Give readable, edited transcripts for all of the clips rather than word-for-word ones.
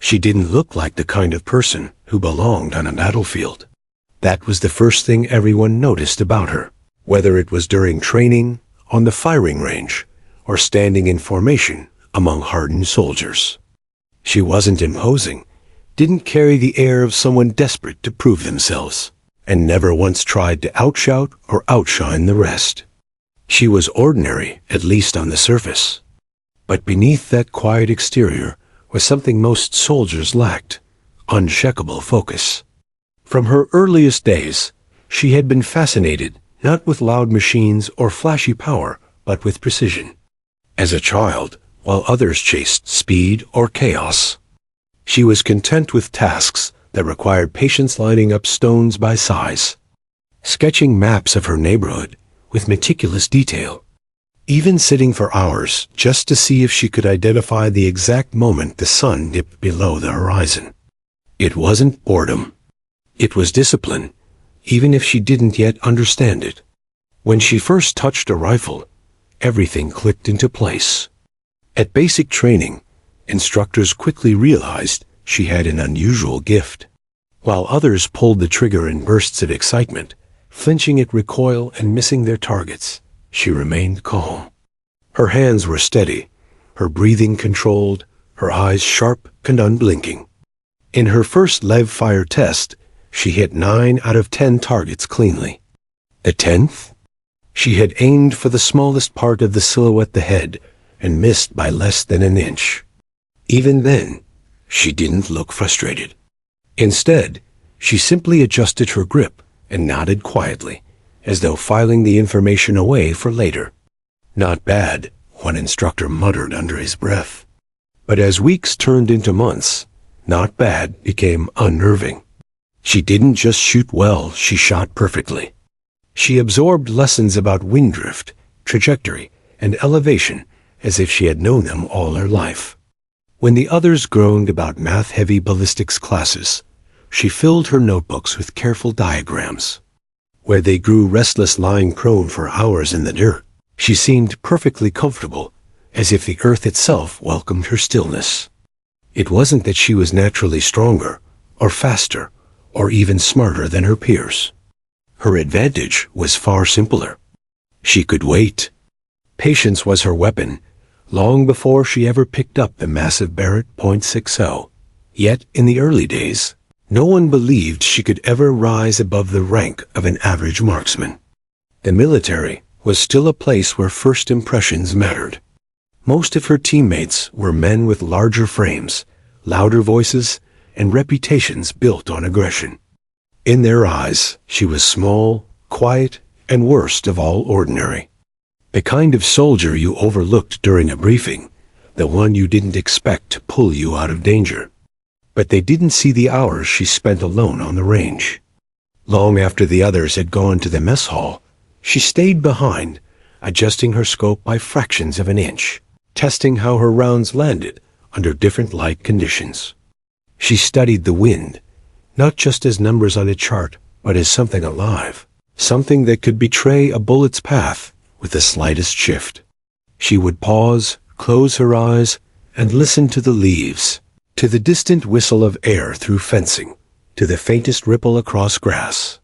She didn't look like the kind of person who belonged on a battlefield. That was the first thing everyone noticed about her, whether it was during training, on the firing range, or standing in formation among hardened soldiers. She wasn't imposing, didn't carry the air of someone desperate to prove themselves, and never once tried to outshout or outshine the rest. She was ordinary, at least on the surface. But beneath that quiet exterior was something most soldiers lacked: unshakable focus. From her earliest days, she had been fascinated not with loud machines or flashy power, but with precision. As a child, while others chased speed or chaos, she was content with tasks that required patience, lining up stones by size, sketching maps of her neighborhood with meticulous detail, even sitting for hours just to see if she could identify the exact moment the sun dipped below the horizon. It wasn't boredom. It was discipline, even if she didn't yet understand it. When she first touched a rifle, everything clicked into place. At basic training, instructors quickly realized she had an unusual gift. While others pulled the trigger in bursts of excitement, flinching at recoil and missing their targets, she remained calm. Her hands were steady, her breathing controlled, her eyes sharp and unblinking. In her first live fire test, she hit 9 out of 10 targets cleanly. The 10th? She had aimed for the smallest part of the silhouette, the head, and missed by less than an inch. Even then, she didn't look frustrated. Instead, she simply adjusted her grip and nodded quietly, as though filing the information away for later. "Not bad," one instructor muttered under his breath. But as weeks turned into months, "not bad" became unnerving. She didn't just shoot well, she shot perfectly. She absorbed lessons about wind drift, trajectory, and elevation as if she had known them all her life. When the others groaned about math-heavy ballistics classes, she filled her notebooks with careful diagrams. Where they grew restless lying prone for hours in the dirt, she seemed perfectly comfortable, as if the earth itself welcomed her stillness. It wasn't that she was naturally stronger, or faster, or even smarter than her peers. Her advantage was far simpler. She could wait. Patience was her weapon, long before she ever picked up the massive Barrett .60. Yet, in the early days, no one believed she could ever rise above the rank of an average marksman. The military was still a place where first impressions mattered. Most of her teammates were men with larger frames, louder voices, and reputations built on aggression. In their eyes, she was small, quiet, and worst of all, ordinary. The kind of soldier you overlooked during a briefing, the one you didn't expect to pull you out of danger. But they didn't see the hours she spent alone on the range. Long after the others had gone to the mess hall, she stayed behind, adjusting her scope by fractions of an inch, testing how her rounds landed under different light conditions. She studied the wind, not just as numbers on a chart, but as something alive, something that could betray a bullet's path with the slightest shift. She would pause, close her eyes, and listen to the leaves, to the distant whistle of air through fencing, to the faintest ripple across grass.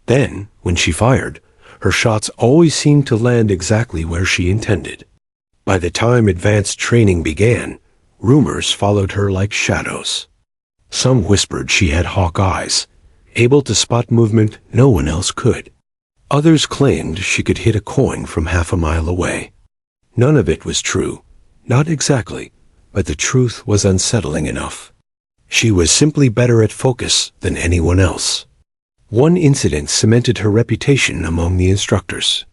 Then, when she fired, her shots always seemed to land exactly where she intended. By the time advanced training began, rumors followed her like shadows. Some whispered she had hawk eyes, able to spot movement no one else could. Others claimed she could hit a coin from half a mile away. None of it was true, not exactly, but the truth was unsettling enough. She was simply better at focus than anyone else. One incident cemented her reputation among the instructors.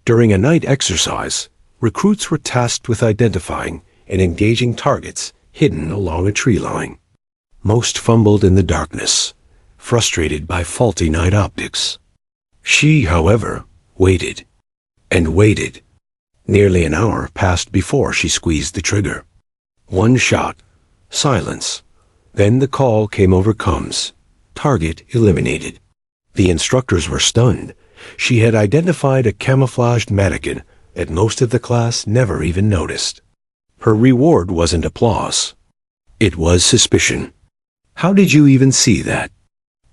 During a night exercise, recruits were tasked with identifying and engaging targets hidden along a tree line. Most fumbled in the darkness, frustrated by faulty night optics. She, however, waited and waited. Nearly an hour passed before she squeezed the trigger. One shot, silence. Then the call came over comms. Target eliminated. The instructors were stunned. She had identified a camouflaged mannequin that most of the class never even noticed. Her reward wasn't applause. It was suspicion. How did you even see that?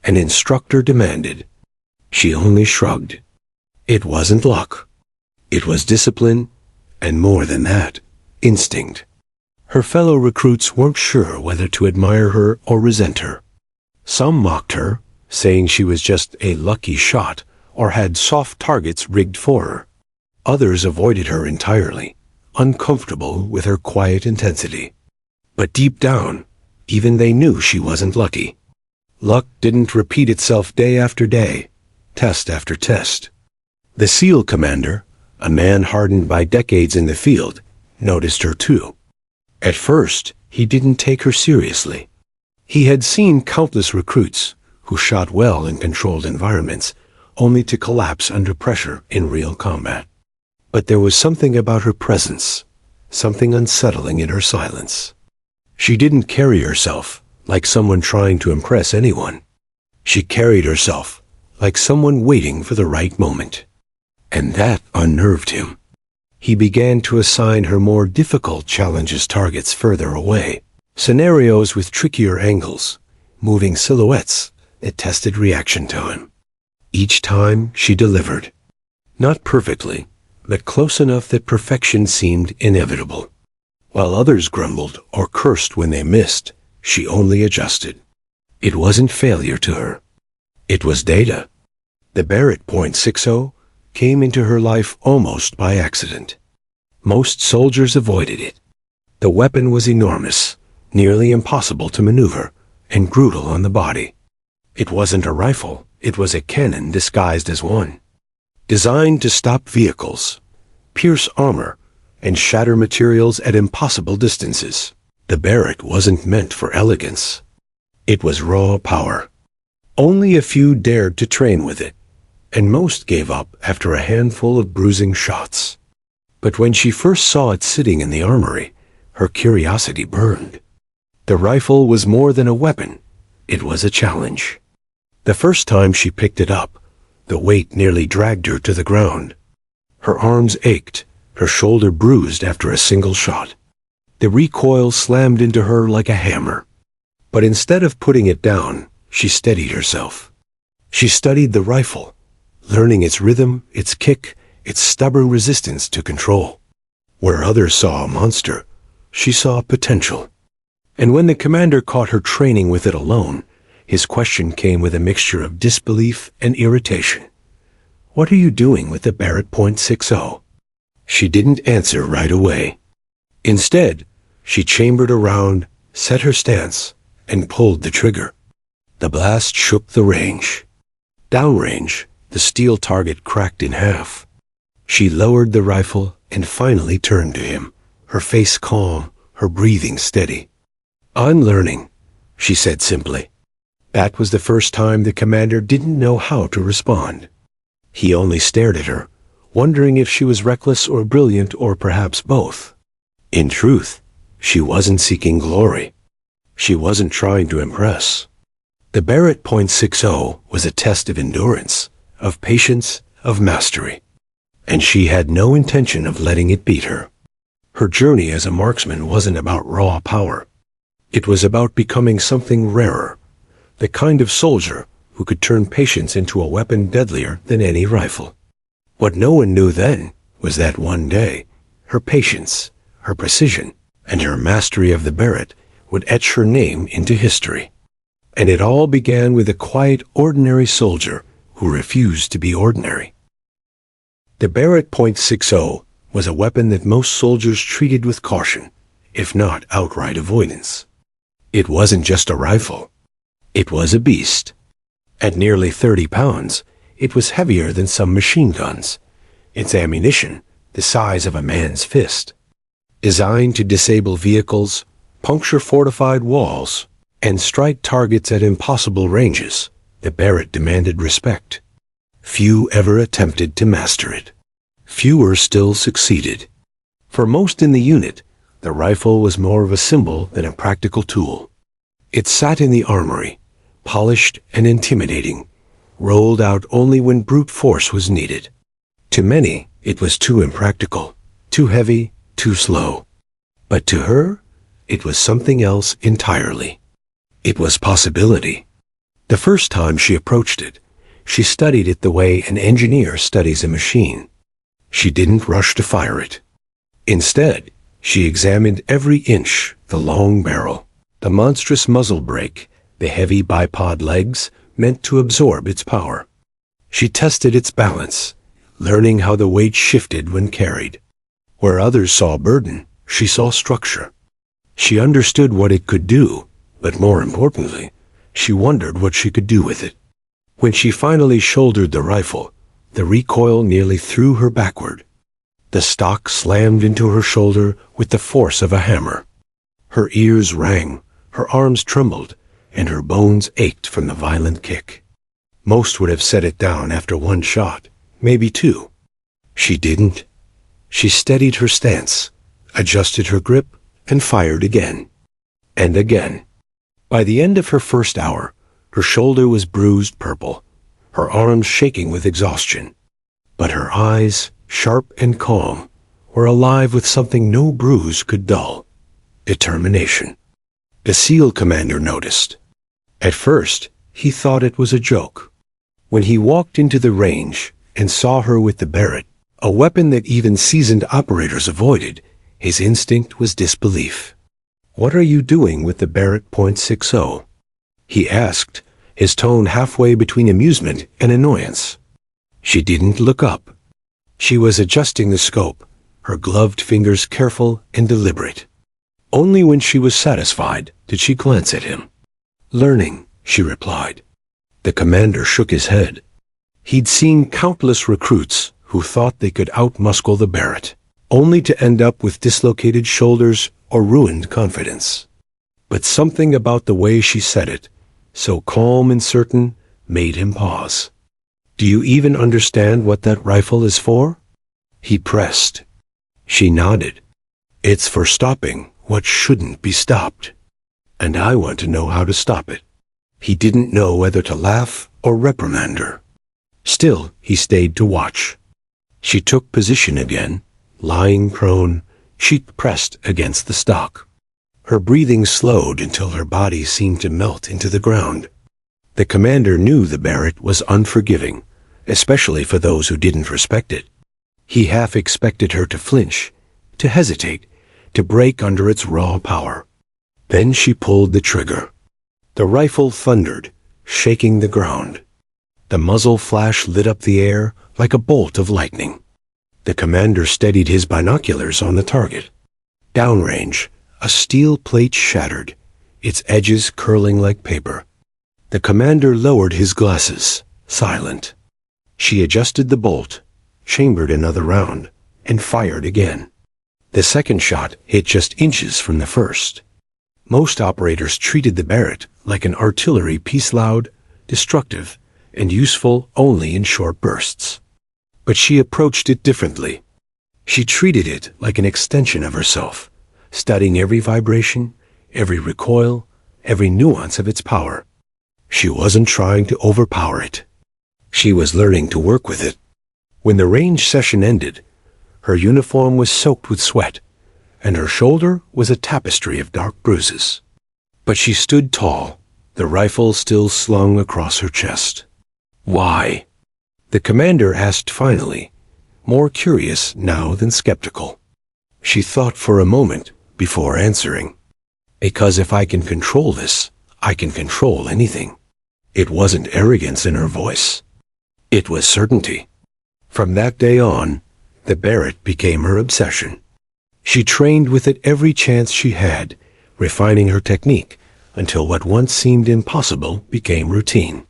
An instructor demanded. She only shrugged. It wasn't luck. It was discipline, and more than that, instinct. Her fellow recruits weren't sure whether to admire her or resent her. Some mocked her, saying she was just a lucky shot or had soft targets rigged for her. Others avoided her entirely, uncomfortable with her quiet intensity. But deep down, even they knew she wasn't lucky. Luck didn't repeat itself day after day, test after test. The SEAL commander, a man hardened by decades in the field, noticed her too. At first, he didn't take her seriously. He had seen countless recruits who shot well in controlled environments, only to collapse under pressure in real combat. But there was something about her presence, something unsettling in her silence. She didn't carry herself like someone trying to impress anyone. She carried herself like someone waiting for the right moment. And that unnerved him. He began to assign her more difficult challenges targets further away, scenarios with trickier angles, moving silhouettes that tested reaction time. Each time she delivered. Not perfectly, but close enough that perfection seemed inevitable. While others grumbled or cursed when they missed, she only adjusted. It wasn't failure to her. It was data. The Barrett .60 came into her life almost by accident. Most soldiers avoided it. The weapon was enormous, nearly impossible to maneuver, and brutal on the body. It wasn't a rifle, it was a cannon disguised as one. Designed to stop vehicles, pierce armor, and shatter materials at impossible distances. The Barrett wasn't meant for elegance. It was raw power. Only a few dared to train with it, and most gave up after a handful of bruising shots. But when she first saw it sitting in the armory, her curiosity burned. The rifle was more than a weapon. It was a challenge. The first time she picked it up, the weight nearly dragged her to the ground. Her arms ached, her shoulder bruised after a single shot. The recoil slammed into her like a hammer. But instead of putting it down, she steadied herself. She studied the rifle, learning its rhythm, its kick, its stubborn resistance to control. Where others saw a monster, she saw potential. And when the commander caught her training with it alone, his question came with a mixture of disbelief and irritation. "What are you doing with the Barrett .60? She didn't answer right away. Instead, she chambered around, set her stance, and pulled the trigger. The blast shook the range. Downrange, the steel target cracked in half. She lowered the rifle and finally turned to him, her face calm, her breathing steady. "I'm learning," she said simply. That was the first time the commander didn't know how to respond. He only stared at her, wondering if she was reckless or brilliant or perhaps both. In truth, she wasn't seeking glory. She wasn't trying to impress. The Barrett .60 was a test of endurance, of patience, of mastery. And she had no intention of letting it beat her. Her journey as a marksman wasn't about raw power. It was about becoming something rarer, the kind of soldier who could turn patience into a weapon deadlier than any rifle. What no one knew then was that one day, her patience, her precision, and her mastery of the Barrett would etch her name into history. And it all began with a quiet, ordinary soldier who refused to be ordinary. The Barrett .60 was a weapon that most soldiers treated with caution, if not outright avoidance. It wasn't just a rifle. It was a beast. At nearly 30 pounds, it was heavier than some machine guns, its ammunition the size of a man's fist. Designed to disable vehicles, puncture fortified walls, and strike targets at impossible ranges, the Barrett demanded respect. Few ever attempted to master it. Fewer still succeeded. For most in the unit, the rifle was more of a symbol than a practical tool. It sat in the armory, polished and intimidating, rolled out only when brute force was needed. To many, it was too impractical, too heavy, too slow. But to her, It was something else entirely. It was possibility. The first time she approached it, she studied it the way an engineer studies a machine. She didn't rush to fire it. Instead, she examined every inch, the long barrel, the monstrous muzzle brake, the heavy bipod legs meant to absorb its power. She tested its balance, learning how the weight shifted when carried. Where others saw burden, she saw structure. She understood what it could do, but more importantly, she wondered what she could do with it. When she finally shouldered the rifle, the recoil nearly threw her backward. The stock slammed into her shoulder with the force of a hammer. Her ears rang, her arms trembled, and her bones ached from the violent kick. Most would have set it down after one shot, maybe two. She didn't. She steadied her stance, adjusted her grip, and fired again. And again. By the end of her first hour, her shoulder was bruised purple, her arms shaking with exhaustion. But her eyes, sharp and calm, were alive with something no bruise could dull: determination. The SEAL commander noticed. At first, he thought it was a joke. When he walked into the range and saw her with the Barrett, a weapon that even seasoned operators avoided, his instinct was disbelief. "What are you doing with the Barrett .60? He asked, his tone halfway between amusement and annoyance. She didn't look up. She was adjusting the scope, her gloved fingers careful and deliberate. Only when she was satisfied did she glance at him. "Learning," she replied. The commander shook his head. He'd seen countless recruits who thought they could outmuscle the Barrett, only to end up with dislocated shoulders or ruined confidence. But something about the way she said it, so calm and certain, made him pause. "Do you even understand what that rifle is for?" He pressed. She nodded. "It's for stopping what shouldn't be stopped. And I want to know how to stop it." He didn't know whether to laugh or reprimand her. Still, he stayed to watch. She took position again, lying prone, cheek pressed against the stock. Her breathing slowed until her body seemed to melt into the ground. The commander knew the Barrett was unforgiving, especially for those who didn't respect it. He half expected her to flinch, to hesitate, to break under its raw power. Then she pulled the trigger. The rifle thundered, shaking the ground. The muzzle flash lit up the air like a bolt of lightning. The commander steadied his binoculars on the target. Downrange, a steel plate shattered, its edges curling like paper. The commander lowered his glasses, silent. She adjusted the bolt, chambered another round, and fired again. The second shot hit just inches from the first. Most operators treated the Barrett like an artillery piece, loud, destructive, and useful only in short bursts. But she approached it differently. She treated it like an extension of herself, studying every vibration, every recoil, every nuance of its power. She wasn't trying to overpower it. She was learning to work with it. When the range session ended, her uniform was soaked with sweat, and her shoulder was a tapestry of dark bruises. But she stood tall, the rifle still slung across her chest. "Why?" the commander asked finally, more curious now than skeptical. She thought for a moment before answering. "Because if I can control this, I can control anything." It wasn't arrogance in her voice. It was certainty. From that day on, the Barrett became her obsession. She trained with it every chance she had, refining her technique until what once seemed impossible became routine.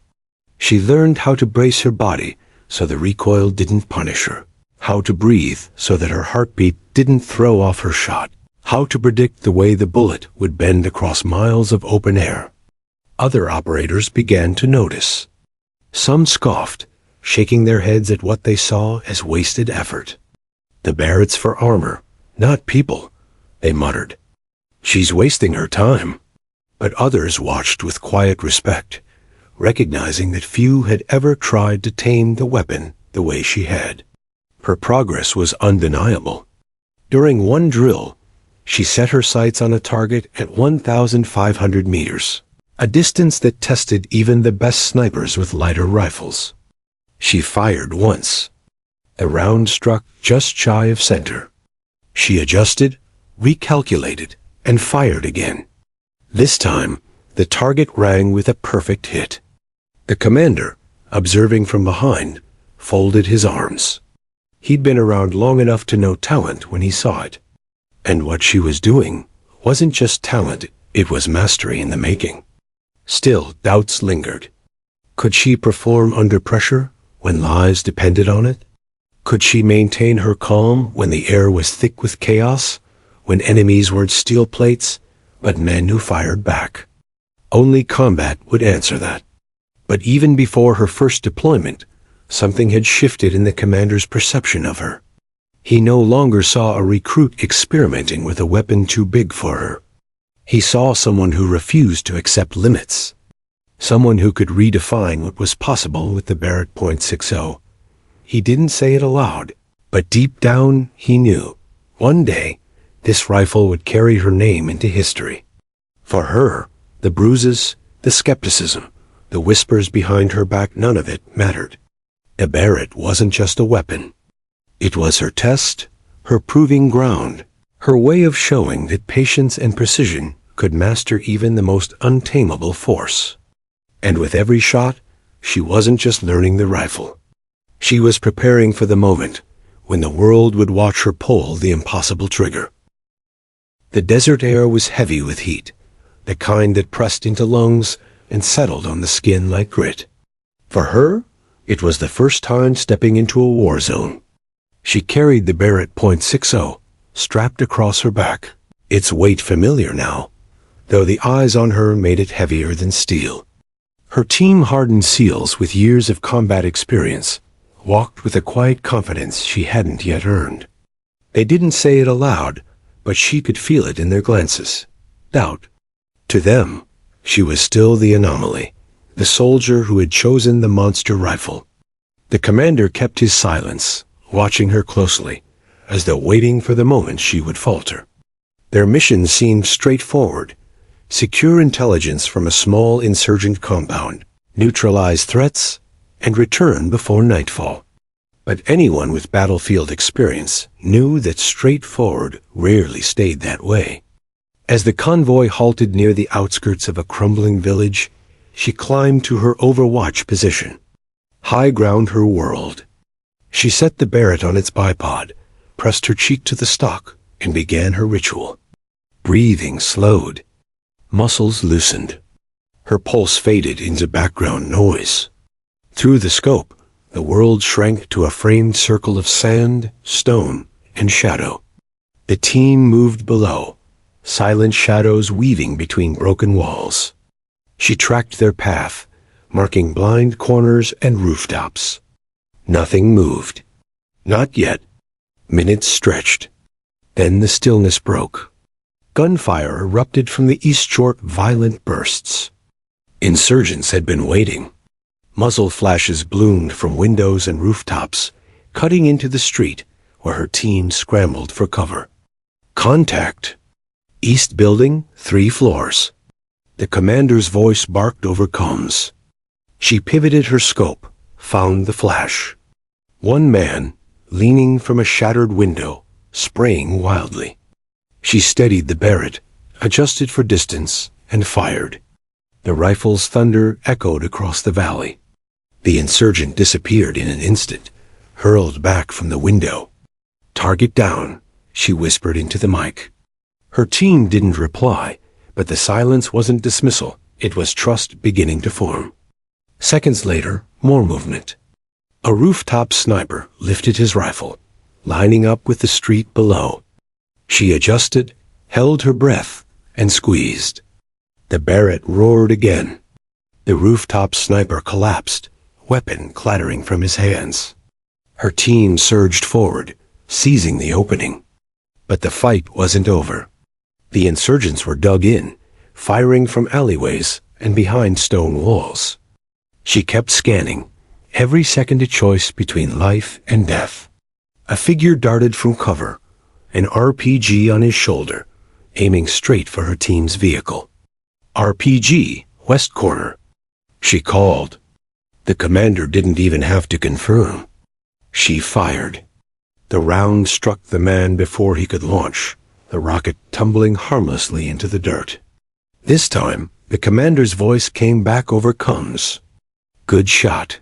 She learned how to brace her body so the recoil didn't punish her, how to breathe so that her heartbeat didn't throw off her shot, how to predict the way the bullet would bend across miles of open air. Other operators began to notice. Some scoffed, shaking their heads at what they saw as wasted effort. "The Barrett's for armor, not people," they muttered. "She's wasting her time." But others watched with quiet respect, recognizing that few had ever tried to tame the weapon the way she had. Her progress was undeniable. During one drill, She set her sights on a target at 1,500 meters, a distance that tested even the best snipers with lighter rifles. She fired once. A round struck just shy of center. She adjusted, recalculated, and fired again. This time, the target rang with a perfect hit. The commander, observing from behind, folded his arms. He'd been around long enough to know talent when he saw it. And what she was doing wasn't just talent, it was mastery in the making. Still, doubts lingered. Could she perform under pressure when lives depended on it? Could she maintain her calm when the air was thick with chaos, when enemies weren't steel plates, but men who fired back? Only combat would answer that. But even before her first deployment, something had shifted in the commander's perception of her. He no longer saw a recruit experimenting with a weapon too big for her. He saw someone who refused to accept limits. Someone who could redefine what was possible with the Barrett .60. He didn't say it aloud, but deep down he knew. One day, this rifle would carry her name into history. For her, the bruises, the skepticism, the whispers behind her back, none of it mattered. A Barrett wasn't just a weapon. It was her test, her proving ground, her way of showing that patience and precision could master even the most untamable force. And with every shot, she wasn't just learning the rifle. She was preparing for the moment when the world would watch her pull the impossible trigger. The desert air was heavy with heat, the kind that pressed into lungs and settled on the skin like grit. For her, it was the first time stepping into a war zone. She carried the Barrett .60 strapped across her back, its weight familiar now, though the eyes on her made it heavier than steel. Her team-hardened SEALs with years of combat experience walked with a quiet confidence she hadn't yet earned. They didn't say it aloud, but she could feel it in their glances. Doubt. To them, she was still the anomaly, the soldier who had chosen the monster rifle. The commander kept his silence, watching her closely, as though waiting for the moment she would falter. Their mission seemed straightforward: secure intelligence from a small insurgent compound, neutralize threats, and return before nightfall. But anyone with battlefield experience knew that straightforward rarely stayed that way. As the convoy halted near the outskirts of a crumbling village, she climbed to her overwatch position. High ground her world. She set the Barrett on its bipod, pressed her cheek to the stock, and began her ritual. Breathing slowed. Muscles loosened. Her pulse faded into background noise. Through the scope, the world shrank to a framed circle of sand, stone, and shadow. The team moved below, silent shadows weaving between broken walls. She tracked their path, marking blind corners and rooftops. Nothing moved. Not yet. Minutes stretched. Then the stillness broke. Gunfire erupted from the east shore, violent bursts. Insurgents had been waiting. Muzzle flashes bloomed from windows and rooftops, cutting into the street where her team scrambled for cover. Contact. East building, 3 floors. The commander's voice barked over comms. She pivoted her scope, found the flash. One man, leaning from a shattered window, spraying wildly. She steadied the Barrett, adjusted for distance, and fired. The rifle's thunder echoed across the valley. The insurgent disappeared in an instant, hurled back from the window. Target down, she whispered into the mic. Her team didn't reply, but the silence wasn't dismissal, it was trust beginning to form. Seconds later, more movement. A rooftop sniper lifted his rifle, lining up with the street below. She adjusted, held her breath, and squeezed. The Barrett roared again. The rooftop sniper collapsed, weapon clattering from his hands. Her team surged forward, seizing the opening. But the fight wasn't over. The insurgents were dug in, firing from alleyways and behind stone walls. She kept scanning, every second a choice between life and death. A figure darted from cover, an RPG on his shoulder, aiming straight for her team's vehicle. RPG, West Corner. She called. The commander didn't even have to confirm. She fired. The round struck the man before he could launch, the rocket tumbling harmlessly into the dirt. This time, the commander's voice came back over comms. Good shot.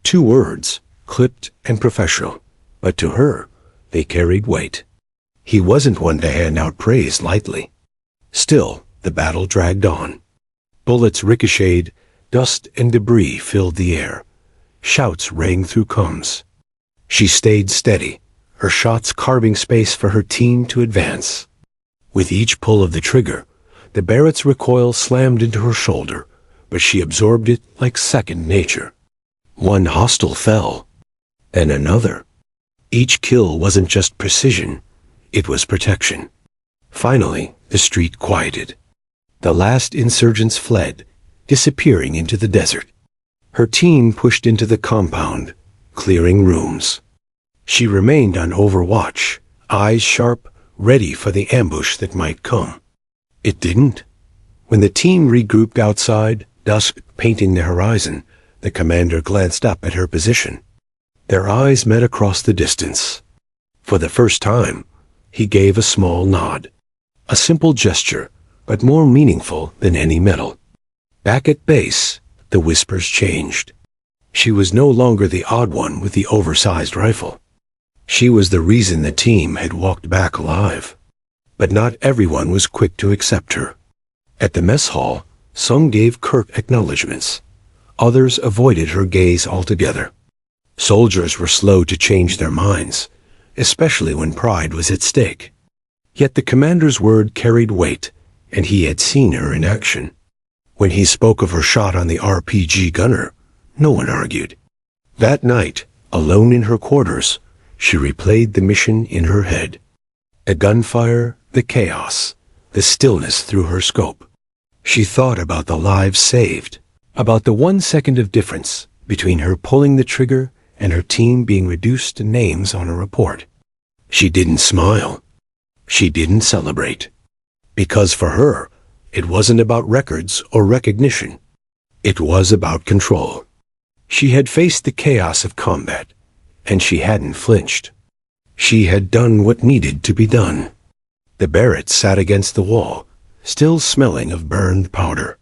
2 words, clipped and professional, but to her, they carried weight. He wasn't one to hand out praise lightly. Still, the battle dragged on. Bullets ricocheted, dust and debris filled the air. Shouts rang through comms. She stayed steady, her shots carving space for her team to advance. With each pull of the trigger, the Barrett's recoil slammed into her shoulder, but she absorbed it like second nature. One hostile fell, and another. Each kill wasn't just precision, it was protection. Finally, the street quieted. The last insurgents fled, disappearing into the desert. Her team pushed into the compound, clearing rooms. She remained on overwatch, eyes sharp, ready for the ambush that might come. It didn't. When the team regrouped outside, dusk painting the horizon, the commander glanced up at her position. Their eyes met across the distance. For the first time, he gave a small nod. A simple gesture, but more meaningful than any medal. Back at base, the whispers changed. She was no longer the odd one with the oversized rifle. She was the reason the team had walked back alive. But not everyone was quick to accept her. At the mess hall, some gave curt acknowledgments. Others avoided her gaze altogether. Soldiers were slow to change their minds, especially when pride was at stake. Yet the commander's word carried weight, and he had seen her in action. When he spoke of her shot on the RPG gunner, no one argued. That night, alone in her quarters, she replayed the mission in her head. The gunfire, the chaos, the stillness through her scope. She thought about the lives saved, about the 1 second of difference between her pulling the trigger and her team being reduced to names on a report. She didn't smile. She didn't celebrate. Because for her, it wasn't about records or recognition. It was about control. She had faced the chaos of combat, and she hadn't flinched. She had done what needed to be done. The Barrett sat against the wall, still smelling of burned powder.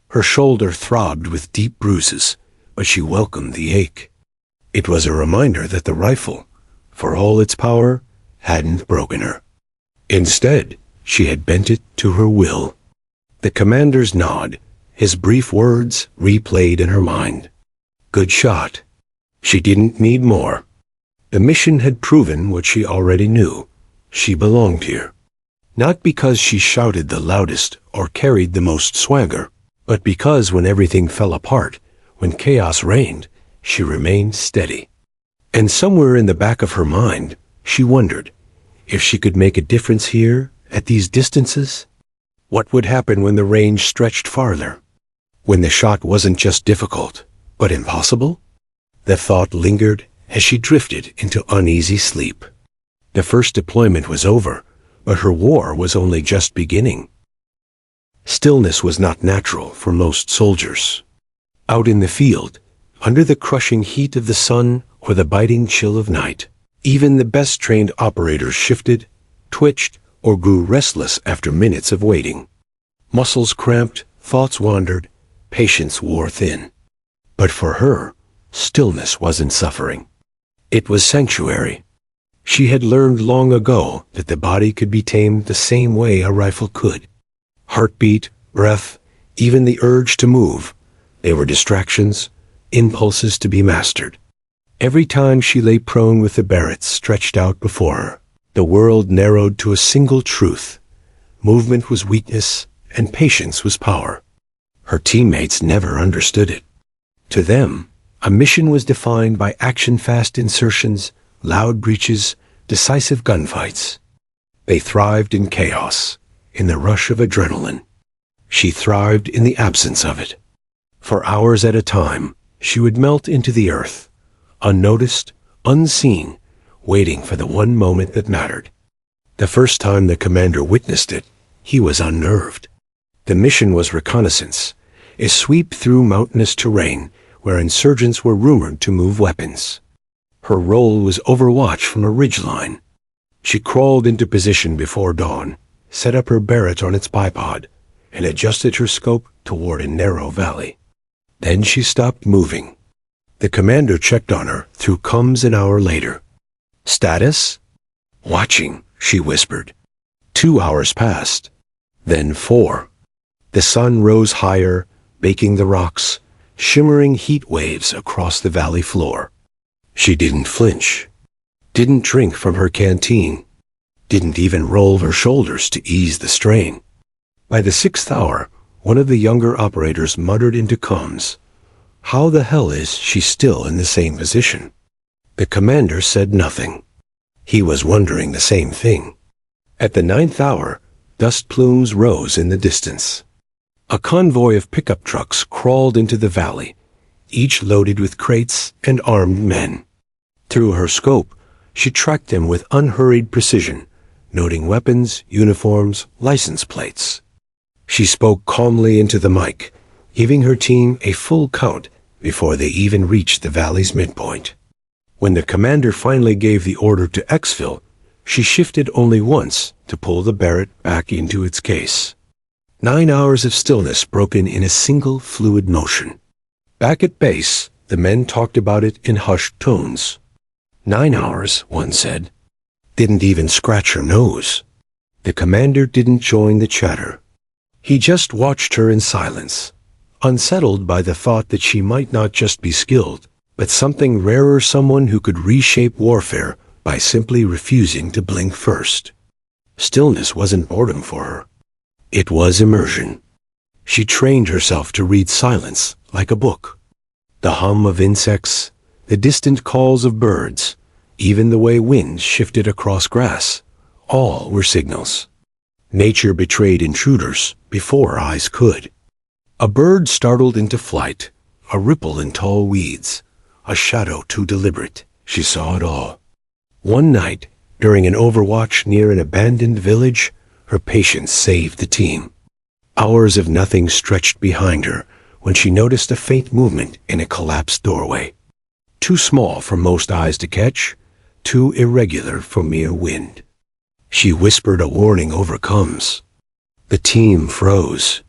Her shoulder throbbed with deep bruises, but she welcomed the ache. It was a reminder that the rifle, for all its power, hadn't broken her. Instead, she had bent it to her will. The commander's nod, his brief words replayed in her mind. Good shot. She didn't need more. The mission had proven what she already knew. She belonged here. Not because she shouted the loudest or carried the most swagger, but because when everything fell apart, when chaos reigned, she remained steady. And somewhere in the back of her mind, she wondered if she could make a difference here at these distances. What would happen when the range stretched farther? When the shot wasn't just difficult, but impossible? The thought lingered as she drifted into uneasy sleep. The first deployment was over, but her war was only just beginning. Stillness was not natural for most soldiers. Out in the field, under the crushing heat of the sun or the biting chill of night, even the best trained operators shifted, twitched, or grew restless after minutes of waiting. Muscles cramped, thoughts wandered, patience wore thin. But for her, stillness wasn't suffering. It was sanctuary. She had learned long ago that the body could be tamed the same way a rifle could. Heartbeat, breath, even the urge to move, they were distractions, impulses to be mastered. Every time she lay prone with the Barrett stretched out before her, the world narrowed to a single truth. Movement was weakness, and patience was power. Her teammates never understood it. To them, a mission was defined by action-fast insertions, loud breaches, decisive gunfights. They thrived in chaos, in the rush of adrenaline. She thrived in the absence of it. For hours at a time, she would melt into the earth, unnoticed, unseen, waiting for the one moment that mattered. The first time the commander witnessed it, He was unnerved. The mission was reconnaissance, a sweep through mountainous terrain where insurgents were rumored to move weapons. Her role was overwatch from a ridgeline. She crawled into position before dawn, set up her Barrett on its bipod, and adjusted her scope toward a narrow valley. Then she stopped moving. The commander checked on her through comms an hour later. "Status?" "Watching," she whispered. 2 hours passed. Then 4. The sun rose higher, baking the rocks, shimmering heat waves across the valley floor. She didn't flinch, didn't drink from her canteen, didn't even roll her shoulders to ease the strain. By the 6th hour, one of the younger operators muttered into comms, "How the hell is she still in the same position?" The commander said nothing. He was wondering the same thing. At the 9th hour, dust plumes rose in the distance. A convoy of pickup trucks crawled into the valley, each loaded with crates and armed men. Through her scope, she tracked them with unhurried precision, noting weapons, uniforms, license plates. She spoke calmly into the mic, giving her team a full count before they even reached the valley's midpoint. When the commander finally gave the order to exfil, she shifted only once to pull the Barrett back into its case. 9 hours of stillness broken in a single fluid motion. Back at base, the men talked about it in hushed tones. 9 hours, one said. Didn't even scratch her nose. The commander didn't join the chatter. He just watched her in silence, unsettled by the thought that she might not just be skilled, but something rarer, someone who could reshape warfare by simply refusing to blink first. Stillness wasn't boredom for her. It was immersion. She trained herself to read silence like a book. The hum of insects, the distant calls of birds, even the way winds shifted across grass, all were signals. Nature betrayed intruders before eyes could. A bird startled into flight, a ripple in tall weeds, a shadow too deliberate. She saw it all. One night, during an overwatch near an abandoned village, her patience saved the team. Hours of nothing stretched behind her when she noticed a faint movement in a collapsed doorway. Too small for most eyes to catch, too irregular for mere wind. She whispered a warning over comms. The team froze.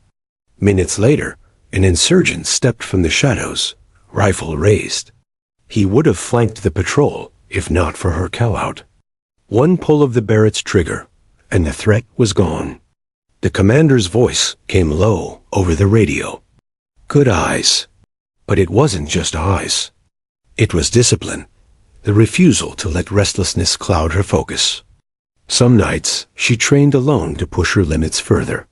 Minutes later, an insurgent stepped from the shadows, rifle raised. He would have flanked the patrol if not for her call-out. One pull of the Barrett's trigger, and the threat was gone. The commander's voice came low over the radio. Good eyes. But it wasn't just eyes. It was discipline, the refusal to let restlessness cloud her focus. Some nights, she trained alone to push her limits further.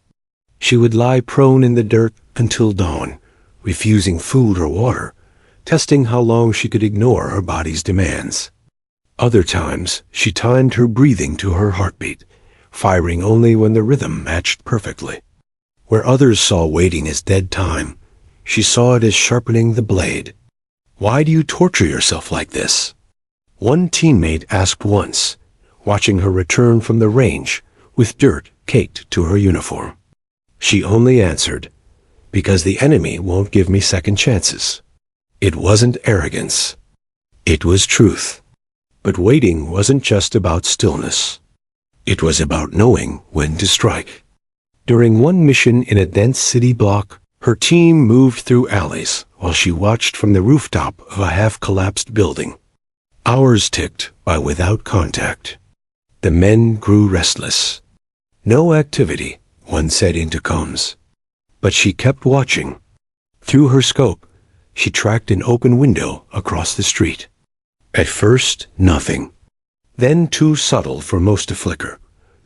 She would lie prone in the dirt until dawn, refusing food or water, testing how long she could ignore her body's demands. Other times, she timed her breathing to her heartbeat, firing only when the rhythm matched perfectly. Where others saw waiting as dead time, she saw it as sharpening the blade. Why do you torture yourself like this? One teammate asked once, watching her return from the range with dirt caked to her uniform. She only answered, because the enemy won't give me second chances. It wasn't arrogance. It was truth. But waiting wasn't just about stillness. It was about knowing when to strike. During one mission in a dense city block, her team moved through alleys while she watched from the rooftop of a half-collapsed building. Hours ticked by without contact. The men grew restless. No activity, one said into comms. But she kept watching. Through her scope, she tracked an open window across the street. At first, nothing. Then too subtle for most to flicker,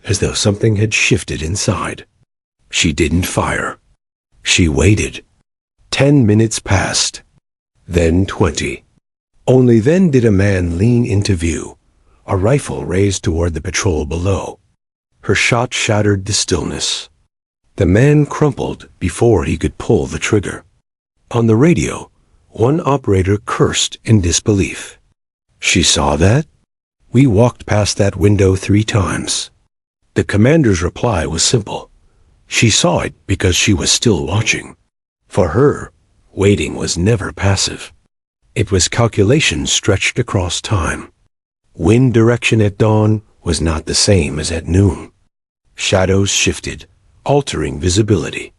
as though something had shifted inside. She didn't fire. She waited. 10 minutes passed. Then 20. Only then did a man lean into view, a rifle raised toward the patrol below. Her shot shattered the stillness. The man crumpled before he could pull the trigger. On the radio, one operator cursed in disbelief. She saw that? We walked past that window 3 times. The commander's reply was simple. She saw it because she was still watching. For her, waiting was never passive. It was calculation stretched across time. Wind direction at dawn was not the same as at noon. Shadows shifted, altering visibility.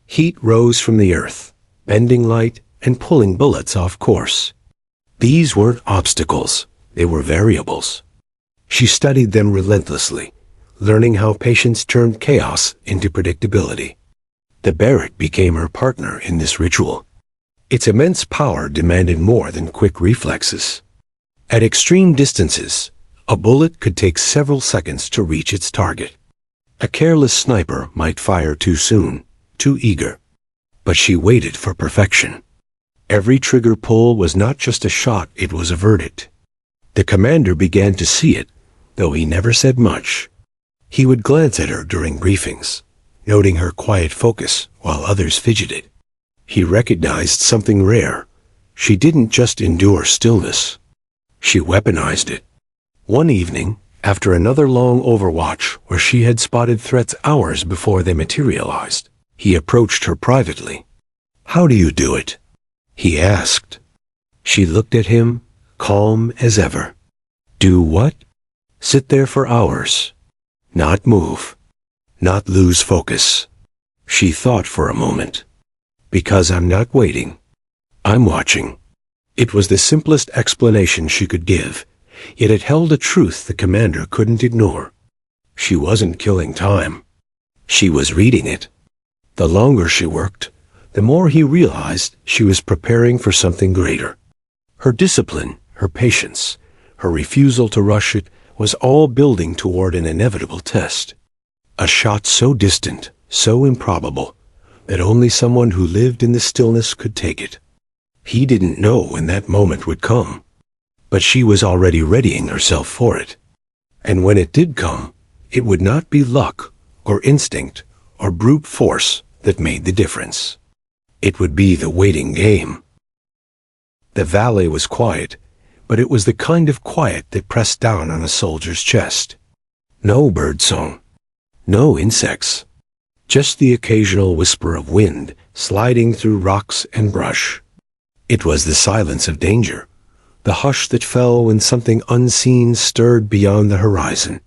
Heat rose from the earth, bending light and pulling bullets off course. These weren't obstacles, they were variables. She studied them relentlessly, learning how patience turned chaos into predictability. The Barrett became her partner in this ritual. Its immense power demanded more than quick reflexes. At extreme distances, a bullet could take several seconds to reach its target. A careless sniper might fire too soon, too eager. But she waited for perfection. Every trigger pull was not just a shot, it was a verdict. The commander began to see it, though he never said much. He would glance at her during briefings, noting her quiet focus while others fidgeted. He recognized something rare. She didn't just endure stillness. She weaponized it. One evening, after another long overwatch where she had spotted threats hours before they materialized, he approached her privately. "How do you do it?" he asked. She looked at him, calm as ever. "Do what?" "Sit there for hours. Not move. Not lose focus." She thought for a moment. "Because I'm not waiting. I'm watching." It was the simplest explanation she could give, yet it held a truth the commander couldn't ignore. She wasn't killing time. She was reading it. The longer she worked, the more he realized she was preparing for something greater. Her discipline, her patience, her refusal to rush it was all building toward an inevitable test. A shot so distant, so improbable, that only someone who lived in the stillness could take it. He didn't know when that moment would come, but she was already readying herself for it. And when it did come, it would not be luck or instinct or brute force that made the difference. It would be the waiting game. The valley was quiet, but it was the kind of quiet that pressed down on a soldier's chest. No birdsong, no insects, just the occasional whisper of wind sliding through rocks and brush. It was the silence of danger, the hush that fell when something unseen stirred beyond the horizon.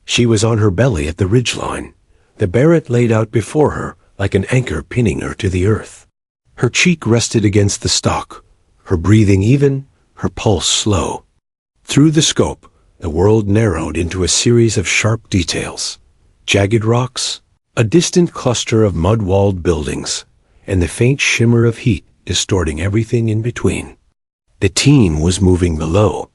She was on her belly at the ridgeline, the Barrett laid out before her like an anchor pinning her to the earth. Her cheek rested against the stock, her breathing even, her pulse slow. Through the scope, the world narrowed into a series of sharp details. Jagged rocks, a distant cluster of mud-walled buildings, and the faint shimmer of heat distorting everything in between. The team was moving below.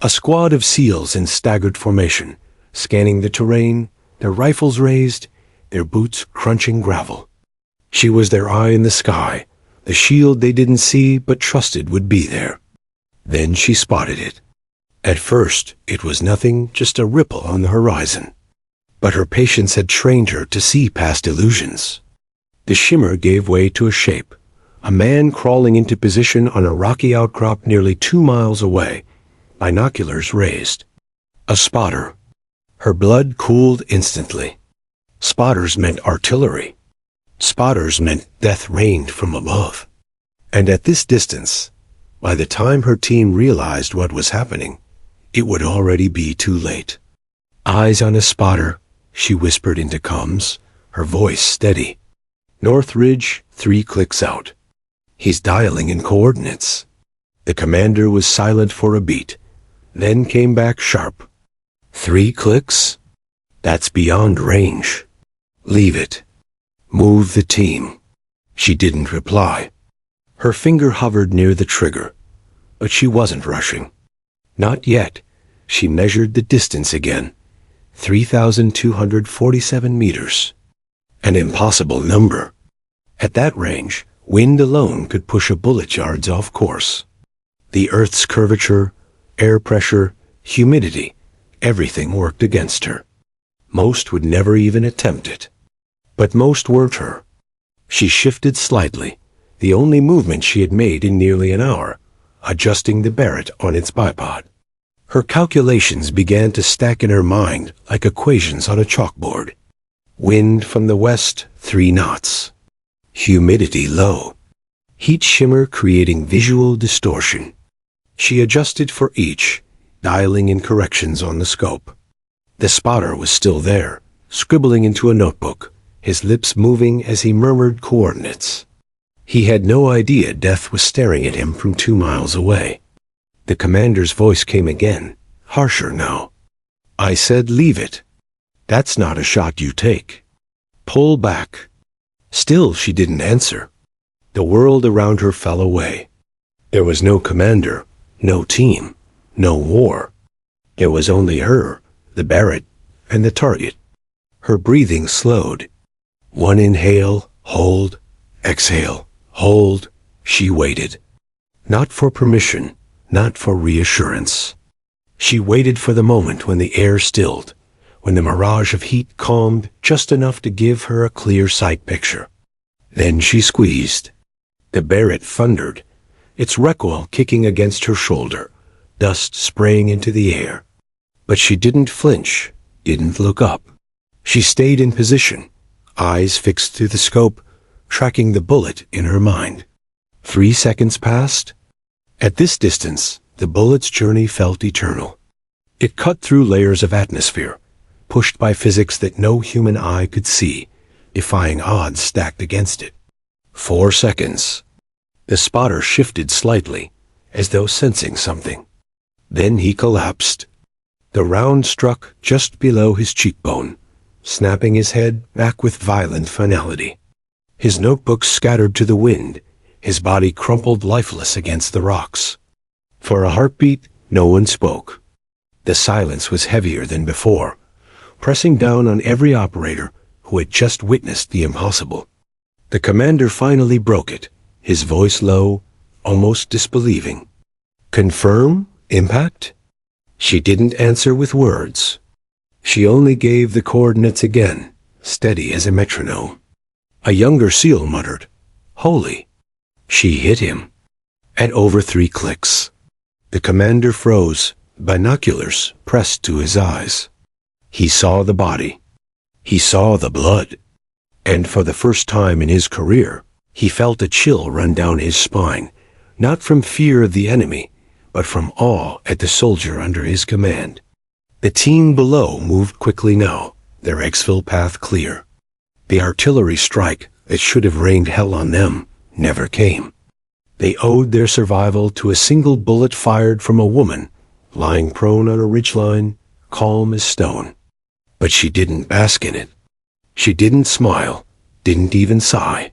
A squad of SEALs in staggered formation, scanning the terrain, their rifles raised, their boots crunching gravel. She was their eye in the sky, the shield they didn't see but trusted would be there. Then she spotted it. At first, it was nothing, just a ripple on the horizon. But her patience had trained her to see past illusions. The shimmer gave way to a shape, a man crawling into position on a rocky outcrop nearly 2 miles away, binoculars raised. A spotter. Her blood cooled instantly. Spotters meant artillery. Spotters meant death rained from above. And at this distance, by the time her team realized what was happening, it would already be too late. "Eyes on a spotter," she whispered into comms, her voice steady. "North Ridge, 3 clicks out." He's dialing in coordinates. The commander was silent for a beat, then came back sharp. 3 clicks? That's beyond range. Leave it. Move the team. She didn't reply. Her finger hovered near the trigger, but she wasn't rushing. Not yet. She measured the distance again. 3,247 meters. An impossible number. At that range, wind alone could push a bullet yards off course. The Earth's curvature, air pressure, humidity, everything worked against her. Most would never even attempt it. But most weren't her. She shifted slightly, the only movement she had made in nearly an hour, adjusting the Barrett on its bipod. Her calculations began to stack in her mind like equations on a chalkboard. Wind from the west, 3 knots. Humidity low. Heat shimmer creating visual distortion. She adjusted for each, dialing in corrections on the scope. The spotter was still there, scribbling into a notebook, his lips moving as he murmured coordinates. He had no idea death was staring at him from 2 miles away. The commander's voice came again, harsher now. I said leave it. That's not a shot you take. Pull back. Still she didn't answer. The world around her fell away. There was no commander, no team, no war. There was only her, the Barrett, and the target. Her breathing slowed. 1 inhale, hold, exhale, hold. She waited. Not for permission, not for reassurance. She waited for the moment when the air stilled, when the mirage of heat calmed just enough to give her a clear sight picture. Then she squeezed. The Barrett thundered, its recoil kicking against her shoulder, dust spraying into the air. But she didn't flinch, didn't look up. She stayed in position, eyes fixed through the scope, tracking the bullet in her mind. 3 seconds passed. At this distance, the bullet's journey felt eternal. It cut through layers of atmosphere, pushed by physics that no human eye could see, defying odds stacked against it. 4 seconds. The spotter shifted slightly, as though sensing something. Then he collapsed. The round struck just below his cheekbone, snapping his head back with violent finality. His notebook scattered to the wind, his body crumpled lifeless against the rocks. For a heartbeat, no one spoke. The silence was heavier than before, pressing down on every operator who had just witnessed the impossible. The commander finally broke it, his voice low, almost disbelieving. Confirm? Impact? She didn't answer with words. She only gave the coordinates again, steady as a metronome. A younger SEAL muttered, "Holy." She hit him. At over 3 clicks. The commander froze, binoculars pressed to his eyes. He saw the body. He saw the blood. And for the first time in his career, he felt a chill run down his spine, not from fear of the enemy, but from awe at the soldier under his command. The team below moved quickly now, their exfil path clear. The artillery strike that should have rained hell on them never came. They owed their survival to a single bullet fired from a woman, lying prone on a ridgeline, calm as stone. But she didn't bask in it. She didn't smile, didn't even sigh.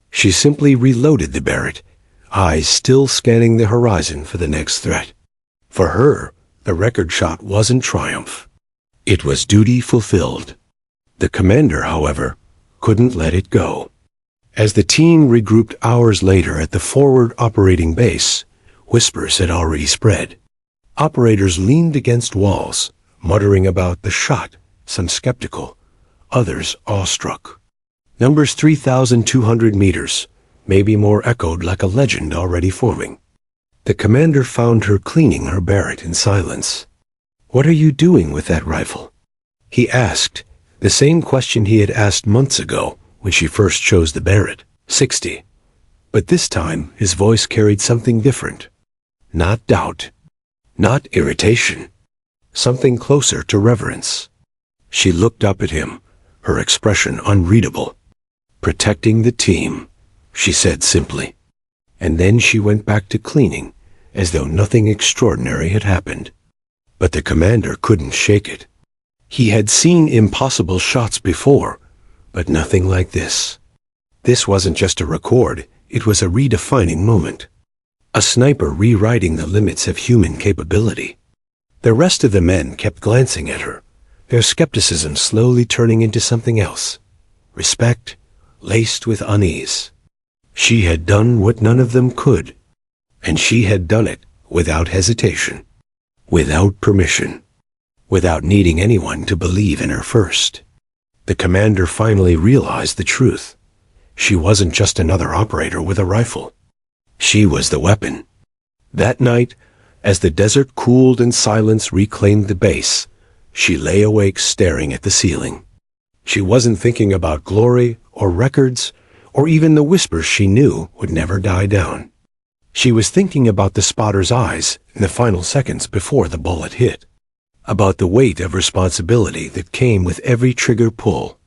She simply reloaded the Barrett, eyes still scanning the horizon for the next threat. For her, the record shot wasn't triumph. It was duty fulfilled. The commander, however, couldn't let it go. As the team regrouped hours later at the forward operating base, whispers had already spread. Operators leaned against walls, muttering about the shot, some skeptical, others awestruck. Numbers 3,200 meters, maybe more, echoed like a legend already forming. The commander found her cleaning her Barrett in silence. "What are you doing with that rifle?" he asked, the same question he had asked months ago when she first chose the Barrett 60. But this time his voice carried something different. Not doubt, not irritation, something closer to reverence. She looked up at him, her expression unreadable. "Protecting the team," she said simply. And then she went back to cleaning, as though nothing extraordinary had happened. But the commander couldn't shake it. He had seen impossible shots before, but nothing like this. This wasn't just a record, it was a redefining moment. A sniper rewriting the limits of human capability. The rest of the men kept glancing at her, their skepticism slowly turning into something else. Respect, laced with unease. She had done what none of them could, and she had done it without hesitation, without permission, without needing anyone to believe in her first. The commander finally realized the truth. She wasn't just another operator with a rifle. She was the weapon. That night, as the desert cooled and silence reclaimed the base, she lay awake staring at the ceiling. She wasn't thinking about glory or records or even the whispers she knew would never die down. She was thinking about the spotter's eyes in the final seconds before the bullet hit, about the weight of responsibility that came with every trigger pull,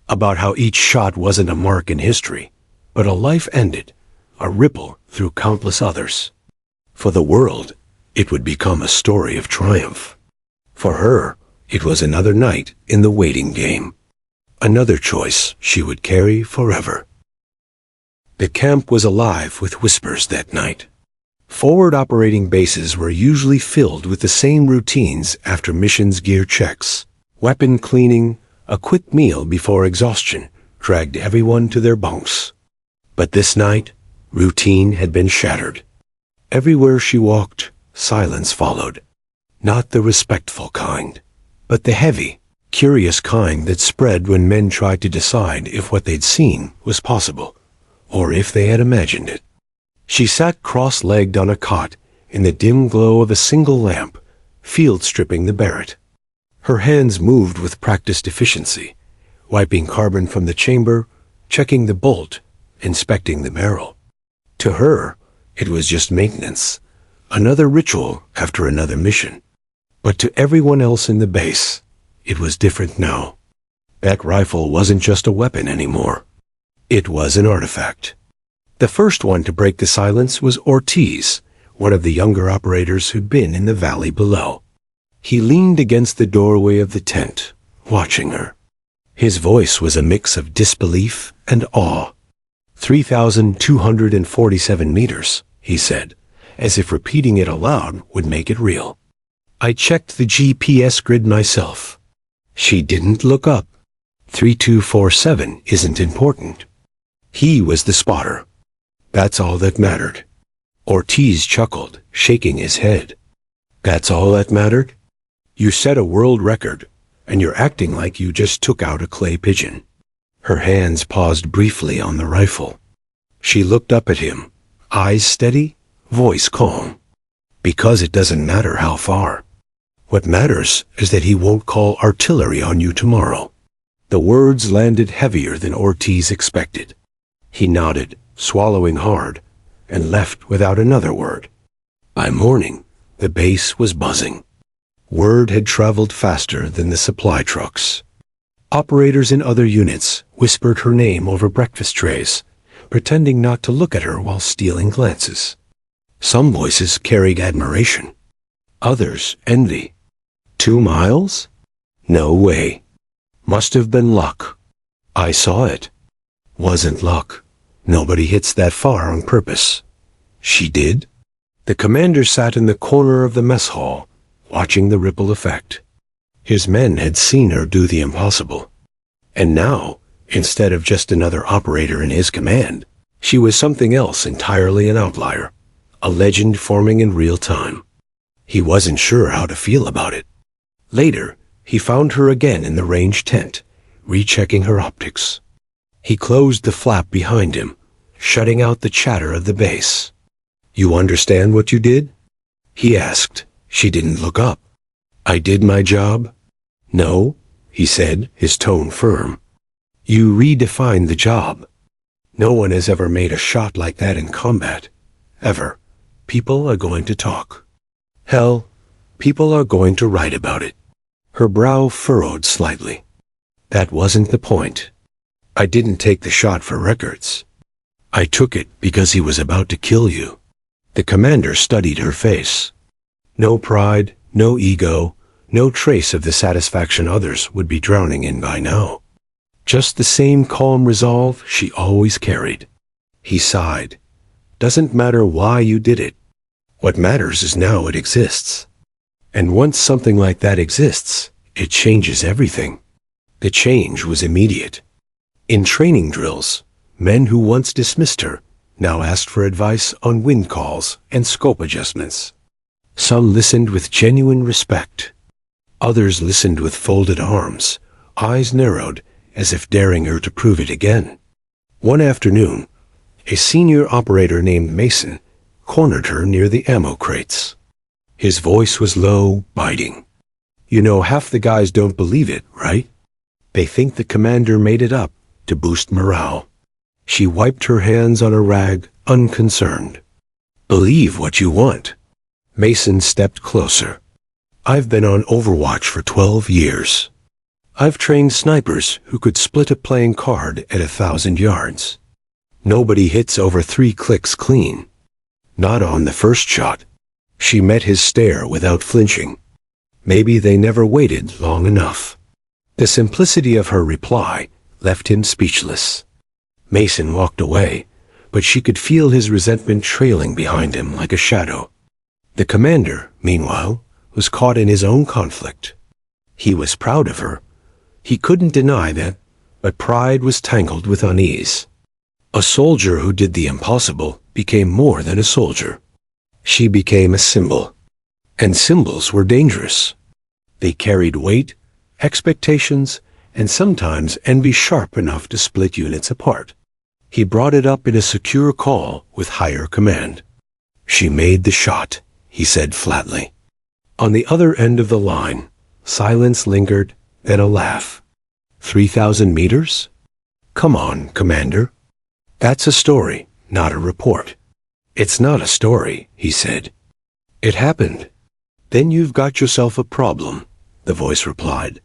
about how each shot wasn't a mark in history, but a life ended, a ripple through countless others. For the world, it would become a story of triumph. For her, it was another night in the waiting game, another choice she would carry forever. The camp was alive with whispers that night. Forward operating bases were usually filled with the same routines after missions gear checks. Weapon cleaning, a quick meal before exhaustion dragged everyone to their bunks. But this night, routine had been shattered. Everywhere she walked, silence followed. Not the respectful kind, but the heavy, curious kind that spread when men tried to decide if what they'd seen was possible, or if they had imagined it. She sat cross-legged on a cot in the dim glow of a single lamp, field stripping the Barrett. Her hands moved with practiced efficiency, wiping carbon from the chamber, checking the bolt, inspecting the barrel. To her, it was just maintenance, another ritual after another mission. But to everyone else in the base, it was different now. That rifle wasn't just a weapon anymore. It was an artifact. The first one to break the silence was Ortiz, one of the younger operators who'd been in the valley below. He leaned against the doorway of the tent, watching her. His voice was a mix of disbelief and awe. 3,247 meters, he said, as if repeating it aloud would make it real. I checked the GPS grid myself. She didn't look up. 3247 isn't important. He was the spotter. That's all that mattered. Ortiz chuckled, shaking his head. That's all that mattered? You set a world record, and you're acting like you just took out a clay pigeon. Her hands paused briefly on the rifle. She looked up at him, eyes steady, voice calm. Because it doesn't matter how far. What matters is that he won't call artillery on you tomorrow. The words landed heavier than Ortiz expected. He nodded, swallowing hard, and left without another word. By morning, the base was buzzing. Word had traveled faster than the supply trucks. Operators in other units whispered her name over breakfast trays, pretending not to look at her while stealing glances. Some voices carried admiration. Others, envy. 2 miles? No way. Must have been luck. I saw it. Wasn't luck. Nobody hits that far on purpose. She did? The commander sat in the corner of the mess hall, watching the ripple effect. His men had seen her do the impossible. And now, instead of just another operator in his command, she was something else entirely an outlier, a legend forming in real time. He wasn't sure how to feel about it. Later, he found her again in the range tent, rechecking her optics. He closed the flap behind him, shutting out the chatter of the base. You understand what you did? He asked. She didn't look up. I did my job? No, he said, his tone firm. You redefined the job. No one has ever made a shot like that in combat. Ever. People are going to talk. Hell, people are going to write about it. Her brow furrowed slightly. That wasn't the point. I didn't take the shot for records. I took it because he was about to kill you. The commander studied her face. No pride, no ego, no trace of the satisfaction others would be drowning in by now. Just the same calm resolve she always carried. He sighed. Doesn't matter why you did it. What matters is now it exists. And once something like that exists, it changes everything. The change was immediate. In training drills, men who once dismissed her now asked for advice on wind calls and scope adjustments. Some listened with genuine respect. Others listened with folded arms, eyes narrowed, as if daring her to prove it again. One afternoon, a senior operator named Mason cornered her near the ammo crates. His voice was low, biting. You know, half the guys don't believe it, right? They think the commander made it up to boost morale. She wiped her hands on a rag, unconcerned. Believe what you want. Mason stepped closer. I've been on Overwatch for 12 years. I've trained snipers who could split a playing card at 1,000 yards. Nobody hits over 3 clicks clean. Not on the first shot. She met his stare without flinching. Maybe they never waited long enough. The simplicity of her reply left him speechless. Mason walked away, but she could feel his resentment trailing behind him like a shadow. The commander, meanwhile, was caught in his own conflict. He was proud of her. He couldn't deny that, but pride was tangled with unease. A soldier who did the impossible became more than a soldier. She became a symbol. And symbols were dangerous. They carried weight, expectations, and sometimes envy sharp enough to split units apart. He brought it up in a secure call with higher command. She made the shot, he said flatly. On the other end of the line, silence lingered, then a laugh. 3,000 meters? Come on, Commander. That's a story, not a report. It's not a story, he said. It happened. Then you've got yourself a problem, the voice replied.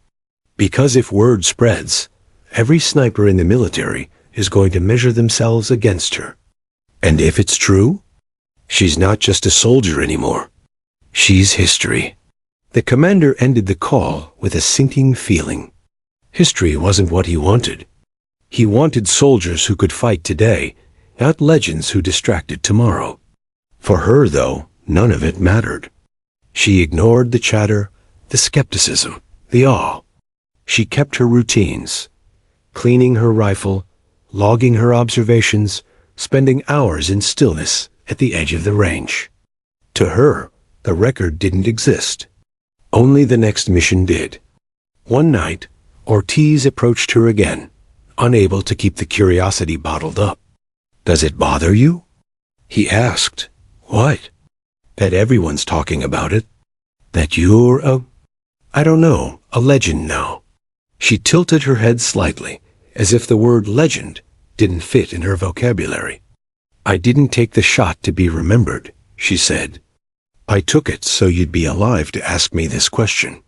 Because if word spreads, every sniper in the military is going to measure themselves against her. And if it's true, she's not just a soldier anymore. She's history. The commander ended the call with a sinking feeling. History wasn't what he wanted. He wanted soldiers who could fight today, not legends who distracted tomorrow. For her, though, none of it mattered. She ignored the chatter, the skepticism, the awe. She kept her routines, cleaning her rifle, logging her observations, spending hours in stillness at the edge of the range. To her, the record didn't exist. Only the next mission did. One night, Ortiz approached her again, unable to keep the curiosity bottled up. Does it bother you? He asked. What? That everyone's talking about it? That you're I don't know, a legend now. She tilted her head slightly, as if the word legend didn't fit in her vocabulary. I didn't take the shot to be remembered, she said. I took it so you'd be alive to ask me this question.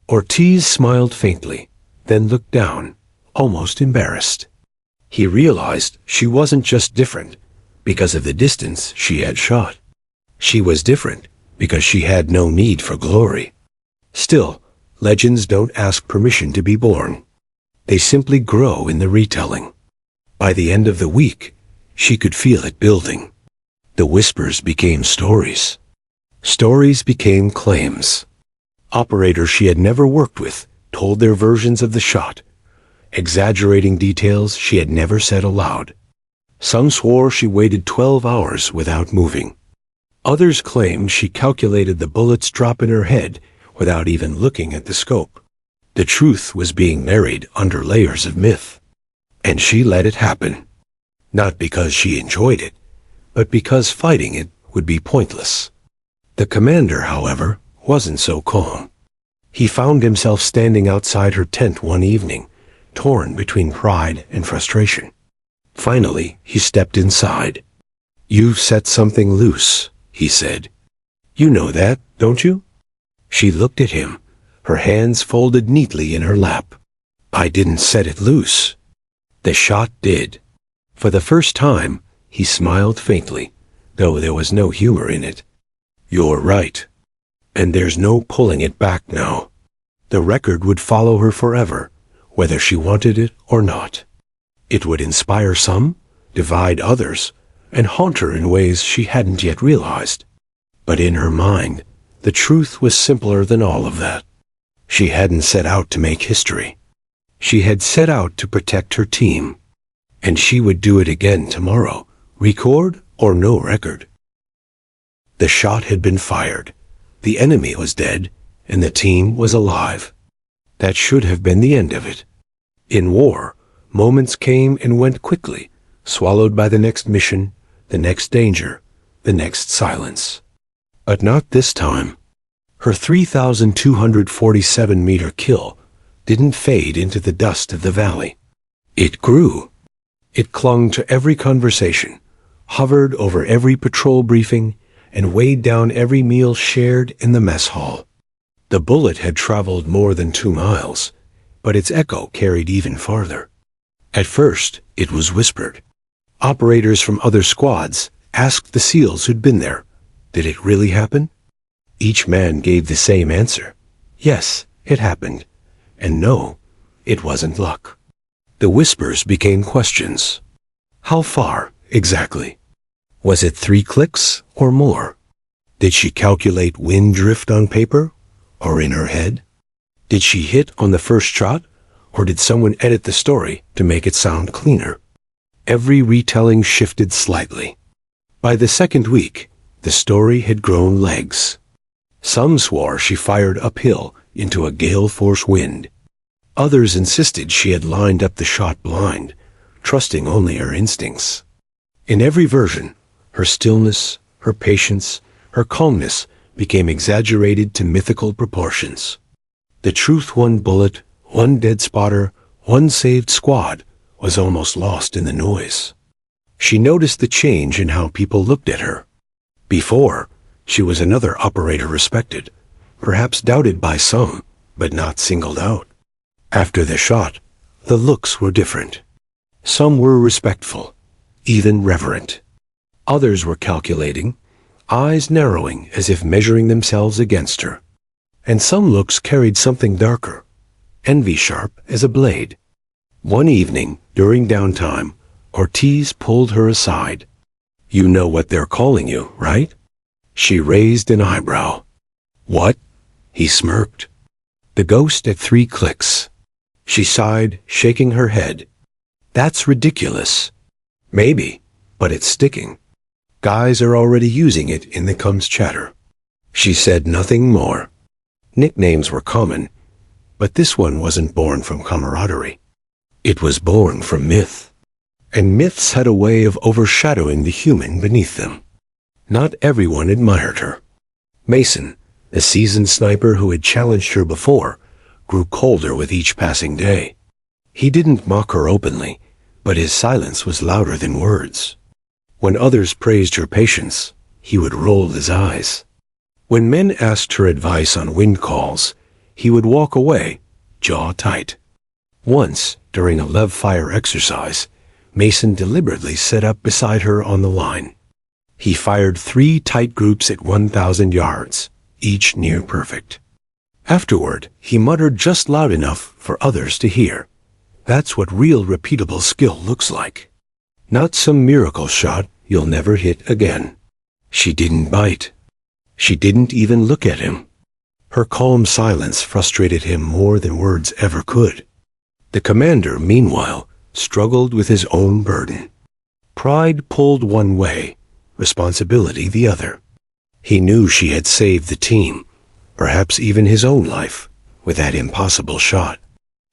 Ortiz smiled faintly, then looked down, almost embarrassed. He realized she wasn't just different because of the distance she had shot. She was different because she had no need for glory. Still, legends don't ask permission to be born. They simply grow in the retelling. By the end of the week, she could feel it building. The whispers became stories. Stories became claims. Operators she had never worked with told their versions of the shot, exaggerating details she had never said aloud. Some swore she waited 12 hours without moving. Others claimed she calculated the bullets drop in her head without even looking at the scope. The truth was being buried under layers of myth. And she let it happen. Not because she enjoyed it, but because fighting it would be pointless. The commander, however, wasn't so calm. He found himself standing outside her tent one evening, torn between pride and frustration. Finally, he stepped inside. You've set something loose, he said. You know that, don't you? She looked at him, her hands folded neatly in her lap. I didn't set it loose. The shot did. For the first time, he smiled faintly, though there was no humor in it. You're right. And there's no pulling it back now. The record would follow her forever, whether she wanted it or not. It would inspire some, divide others, and haunt her in ways she hadn't yet realized. But in her mind, the truth was simpler than all of that. She hadn't set out to make history. She had set out to protect her team. And she would do it again tomorrow, record or no record. The shot had been fired. The enemy was dead, and the team was alive. That should have been the end of it. In war, moments came and went quickly, swallowed by the next mission, the next danger, the next silence. But not this time. Her 3,247-meter kill didn't fade into the dust of the valley. It grew. It clung to every conversation, hovered over every patrol briefing, and weighed down every meal shared in the mess hall. The bullet had traveled more than 2 miles, but its echo carried even farther. At first, it was whispered. Operators from other squads asked the SEALs who'd been there, did it really happen? Each man gave the same answer. Yes, it happened. And no, it wasn't luck. The whispers became questions. How far, exactly? Was it 3 clicks or more? Did she calculate wind drift on paper or in her head? Did she hit on the first shot, or did someone edit the story to make it sound cleaner? Every retelling shifted slightly. By the second week, the story had grown legs. Some swore she fired uphill into a gale-force wind. Others insisted she had lined up the shot blind, trusting only her instincts. In every version, her stillness, her patience, her calmness became exaggerated to mythical proportions. The truth, 1 bullet, 1 dead spotter, 1 saved squad, was almost lost in the noise. She noticed the change in how people looked at her. Before, she was another operator respected, perhaps doubted by some, but not singled out. After the shot, the looks were different. Some were respectful, even reverent. Others were calculating, eyes narrowing as if measuring themselves against her. And some looks carried something darker, envy sharp as a blade. One evening, during downtime, Ortiz pulled her aside. You know what they're calling you, right? She raised an eyebrow. What? He smirked. The ghost at 3 clicks. She sighed, shaking her head. That's ridiculous. Maybe, but it's sticking. Guys are already using it in the comms chatter. She said nothing more. Nicknames were common, but this one wasn't born from camaraderie. It was born from myth. And myths had a way of overshadowing the human beneath them. Not everyone admired her. Mason, the seasoned sniper who had challenged her before, grew colder with each passing day. He didn't mock her openly, but his silence was louder than words. When others praised her patience, he would roll his eyes. When men asked her advice on wind calls, he would walk away, jaw tight. Once, during a live fire exercise, Mason deliberately set up beside her on the line. He fired 3 tight groups at 1,000 yards, each near perfect. Afterward, he muttered just loud enough for others to hear. That's what real repeatable skill looks like. Not some miracle shot you'll never hit again. She didn't bite. She didn't even look at him. Her calm silence frustrated him more than words ever could. The commander, meanwhile, struggled with his own burden. Pride pulled one way, responsibility the other. He knew she had saved the team, perhaps even his own life, with that impossible shot.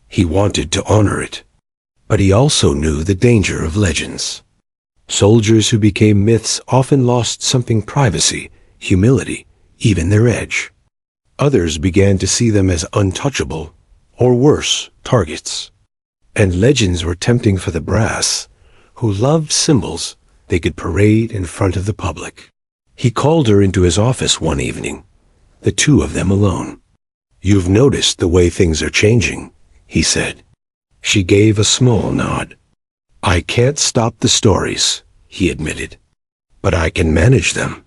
He wanted to honor it. But he also knew the danger of legends. Soldiers who became myths often lost something: privacy, humility, even their edge. Others began to see them as untouchable, or worse, targets. And legends were tempting for the brass, who loved symbols they could parade in front of the public. He called her into his office one evening, the 2 of them alone. You've noticed the way things are changing, he said. She gave a small nod. I can't stop the stories, he admitted, but I can manage them.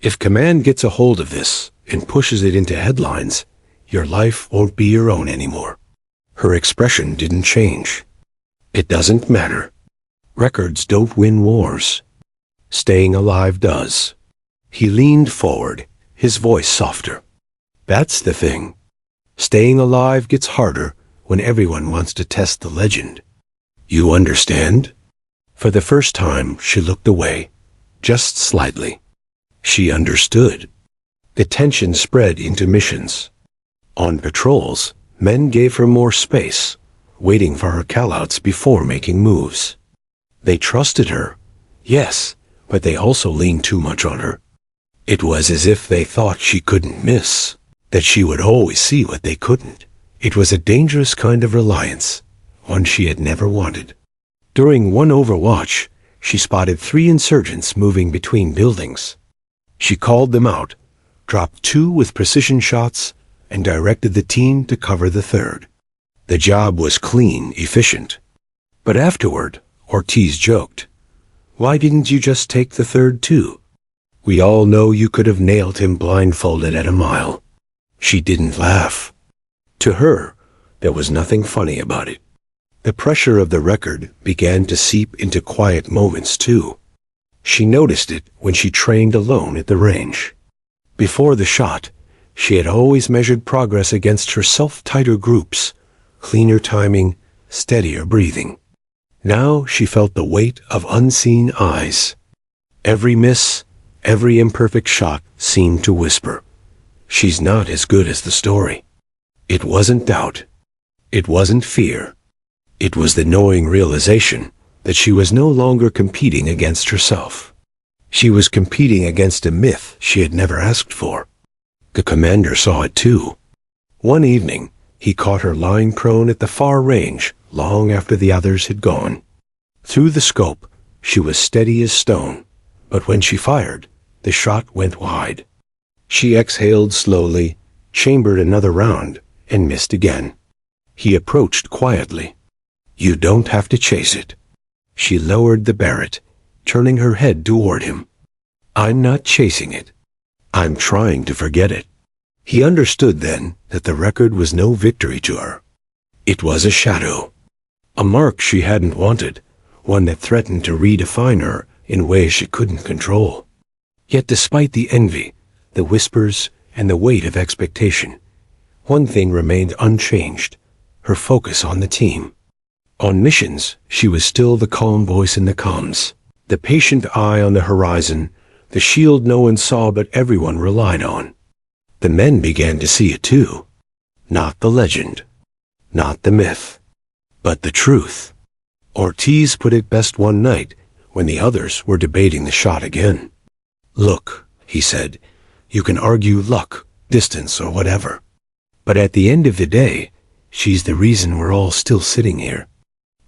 If command gets a hold of this and pushes it into headlines, your life won't be your own anymore. Her expression didn't change. It doesn't matter. Records don't win wars. Staying alive does. He leaned forward, his voice softer. That's the thing. Staying alive gets harder when everyone wants to test the legend. You understand? For the first time, she looked away, just slightly. She understood. The tension spread into missions. On patrols, men gave her more space, waiting for her callouts before making moves. They trusted her, yes, but they also leaned too much on her. It was as if they thought she couldn't miss, that she would always see what they couldn't. It was a dangerous kind of reliance, one she had never wanted. During one overwatch, she spotted 3 insurgents moving between buildings. She called them out, dropped 2 with precision shots, and directed the team to cover the 3rd. The job was clean, efficient. But afterward, Ortiz joked, "Why didn't you just take the 3rd too? We all know you could have nailed him blindfolded at a mile." She didn't laugh. To her, there was nothing funny about it. The pressure of the record began to seep into quiet moments too. She noticed it when she trained alone at the range. Before the shot, she had always measured progress against herself tighter groups, cleaner timing, steadier breathing. Now she felt the weight of unseen eyes. Every miss, every imperfect shot seemed to whisper, "She's not as good as the story." It wasn't doubt. It wasn't fear. It was the knowing realization that she was no longer competing against herself. She was competing against a myth she had never asked for. The commander saw it too. One evening, he caught her lying prone at the far range long after the others had gone. Through the scope, she was steady as stone, but when she fired, the shot went wide. She exhaled slowly, chambered another round, and missed again. He approached quietly. "You don't have to chase it." She lowered the Barrett, turning her head toward him. "I'm not chasing it. I'm trying to forget it." He understood then that the record was no victory to her. It was a shadow. A mark she hadn't wanted, one that threatened to redefine her in ways she couldn't control. Yet despite the envy, the whispers, and the weight of expectation, one thing remained unchanged, her focus on the team. On missions, she was still the calm voice in the comms, the patient eye on the horizon, the shield no one saw but everyone relied on. The men began to see it too. Not the legend, not the myth, but the truth. Ortiz put it best one night when the others were debating the shot again. "Look," he said, "you can argue luck, distance, or whatever. But at the end of the day, she's the reason we're all still sitting here.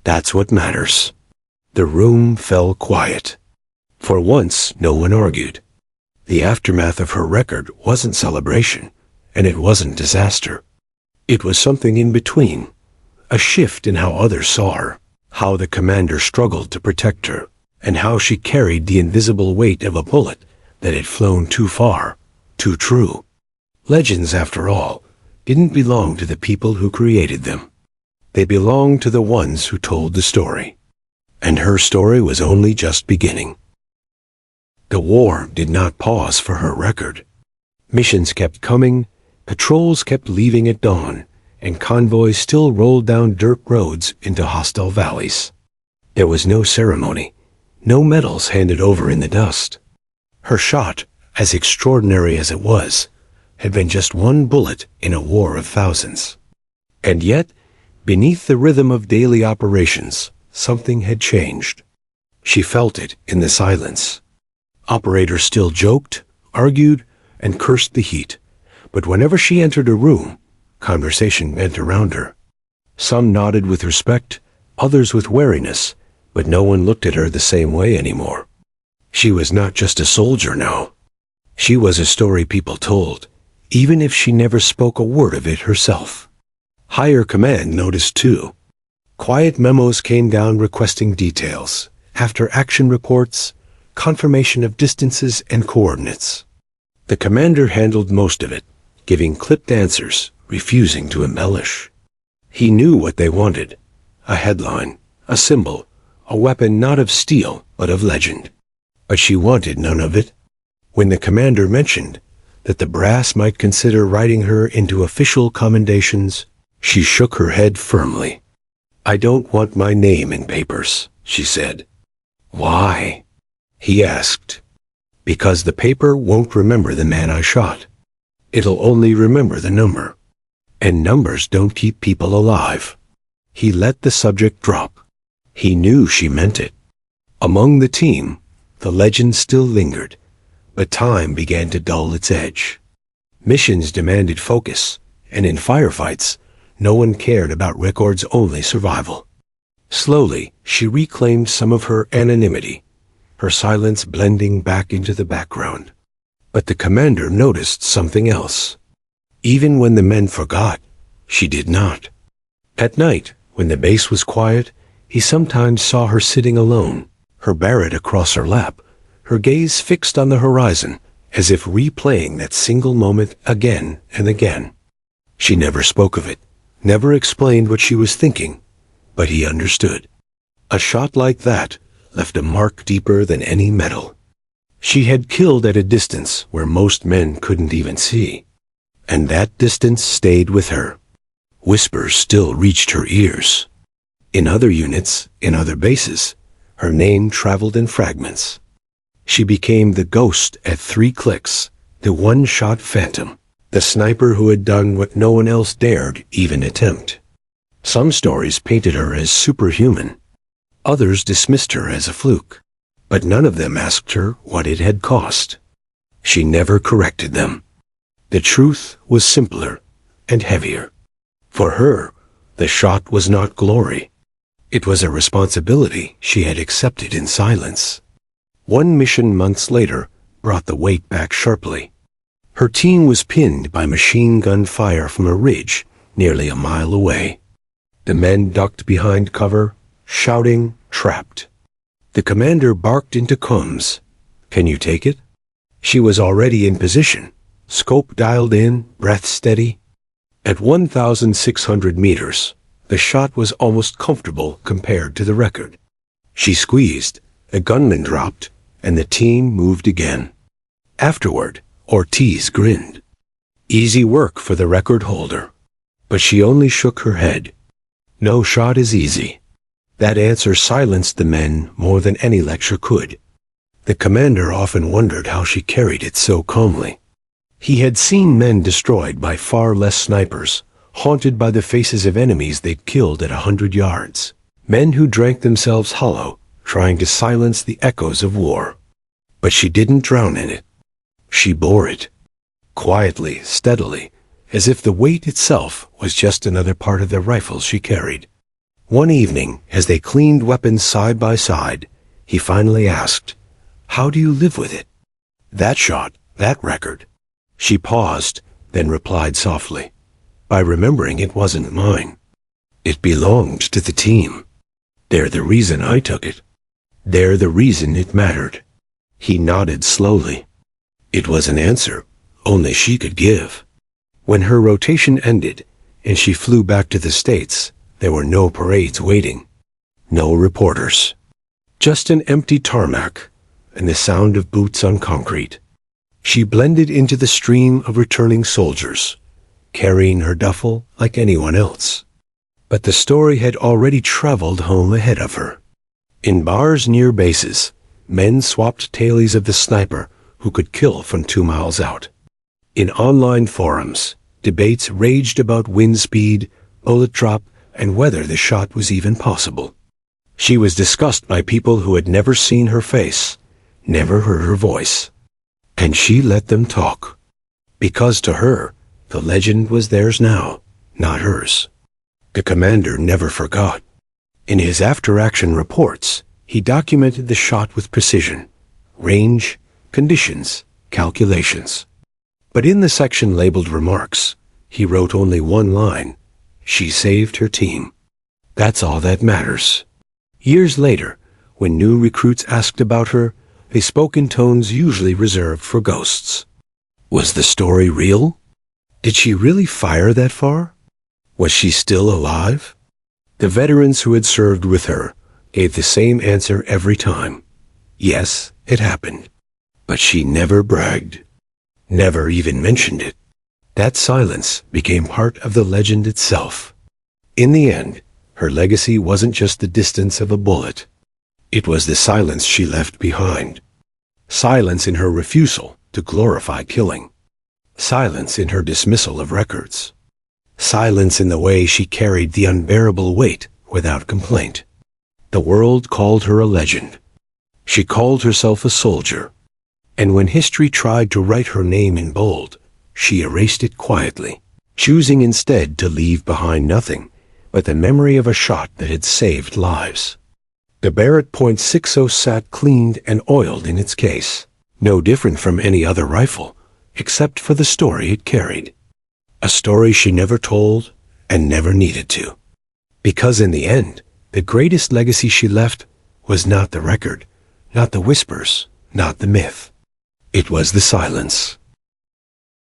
That's what matters." The room fell quiet. For once, no one argued. The aftermath of her record wasn't celebration, and it wasn't disaster. It was something in between, a shift in how others saw her, how the commander struggled to protect her, and how she carried the invisible weight of a bullet that had flown too far, too true. Legends, after all, didn't belong to the people who created them. They belonged to the ones who told the story. And her story was only just beginning. The war did not pause for her record. Missions kept coming, patrols kept leaving at dawn, and convoys still rolled down dirt roads into hostile valleys. There was no ceremony, no medals handed over in the dust. Her shot, as extraordinary as it was, had been just one bullet in a war of thousands. And yet, beneath the rhythm of daily operations, something had changed. She felt it in the silence. Operators still joked, argued, and cursed the heat, but whenever she entered a room, conversation bent around her. Some nodded with respect, others with wariness, but no one looked at her the same way anymore. She was not just a soldier now. She was a story people told, even if she never spoke a word of it herself. Higher command noticed too. Quiet memos came down requesting details, after-action reports, confirmation of distances and coordinates. The commander handled most of it, giving clipped answers, refusing to embellish. He knew what they wanted: a headline, a symbol, a weapon not of steel but of legend. But she wanted none of it. When the commander mentioned that the brass might consider writing her into official commendations, she shook her head firmly. "I don't want my name in papers," she said. "Why?" he asked. "Because the paper won't remember the man I shot. It'll only remember the number. And numbers don't keep people alive." He let the subject drop. He knew she meant it. Among the team, the legend still lingered, but time began to dull its edge. Missions demanded focus, and in firefights, No one cared about records, only survival. Slowly, she reclaimed some of her anonymity, her silence blending back into the background. But the commander noticed something else. Even when the men forgot, she did not. At night, when the base was quiet, he sometimes saw her sitting alone, her Barrett across her lap, her gaze fixed on the horizon, as if replaying that single moment again and again. She never spoke of it, never explained what she was thinking, but he understood. A shot like that left a mark deeper than any medal. She had killed at a distance where most men couldn't even see, and that distance stayed with her. Whispers still reached her ears. In other units, in other bases, her name traveled in fragments. She became the ghost at 3 clicks, the one-shot phantom, the sniper who had done what no one else dared even attempt. Some stories painted her as superhuman. Others dismissed her as a fluke. But none of them asked her what it had cost. She never corrected them. The truth was simpler and heavier. For her, the shot was not glory. It was a responsibility she had accepted in silence. One mission months later brought the weight back sharply. Her team was pinned by machine gun fire from a ridge nearly a mile away. The men ducked behind cover, shouting, trapped. The commander barked into comms. "Can you take it?" She was already in position, scope dialed in, breath steady. At 1,600 meters, the shot was almost comfortable compared to the record. She squeezed, a gunman dropped, and the team moved again. Afterward, Ortiz grinned. Easy work for the record holder. But she only shook her head. No shot is easy. That answer silenced the men more than any lecture could. The commander often wondered how she carried it so calmly. He had seen men destroyed by far less snipers, haunted by the faces of enemies they'd killed at 100 yards. Men who drank themselves hollow, trying to silence the echoes of war. But she didn't drown in it. She bore it. Quietly, steadily, as if the weight itself was just another part of the rifles she carried. One evening, as they cleaned weapons side by side, he finally asked, "How do you live with it?" "That shot, that record." She paused, then replied softly, "By remembering it wasn't mine. It belonged to the team. They're the reason I took it. They're the reason it mattered." He nodded slowly. It was an answer only she could give. When her rotation ended, and she flew back to the States, there were no parades waiting. No reporters. Just an empty tarmac, and the sound of boots on concrete. She blended into the stream of returning soldiers, carrying her duffel like anyone else. But the story had already traveled home ahead of her. In bars near bases, men swapped tailies of the sniper who could kill from 2 miles out. In online forums, debates raged about wind speed, bullet drop, and whether the shot was even possible. She was discussed by people who had never seen her face, never heard her voice. And she let them talk. Because to her, the legend was theirs now, not hers. The commander never forgot. In his after-action reports, he documented the shot with precision, range, conditions, calculations. But in the section labeled remarks, he wrote only one line: "She saved her team." That's all that matters. Years later, when new recruits asked about her, they spoke in tones usually reserved for ghosts. Was the story real? Did she really fire that far? Was she still alive? The veterans who had served with her gave the same answer every time. Yes, it happened. But she never bragged. Never even mentioned it. That silence became part of the legend itself. In the end, her legacy wasn't just the distance of a bullet. It was the silence she left behind. Silence in her refusal to glorify killing. Silence in her dismissal of records. Silence in the way she carried the unbearable weight without complaint. The world called her a legend. She called herself a soldier. And when history tried to write her name in bold, she erased it quietly. choosing instead to leave behind nothing but the memory of a shot that had saved lives. The Barrett .60 sat cleaned and oiled in its case, no different from any other rifle, except for the story it carried. A story she never told and never needed to. Because in the end, the greatest legacy she left was not the record, not the whispers, not the myth. It was the silence.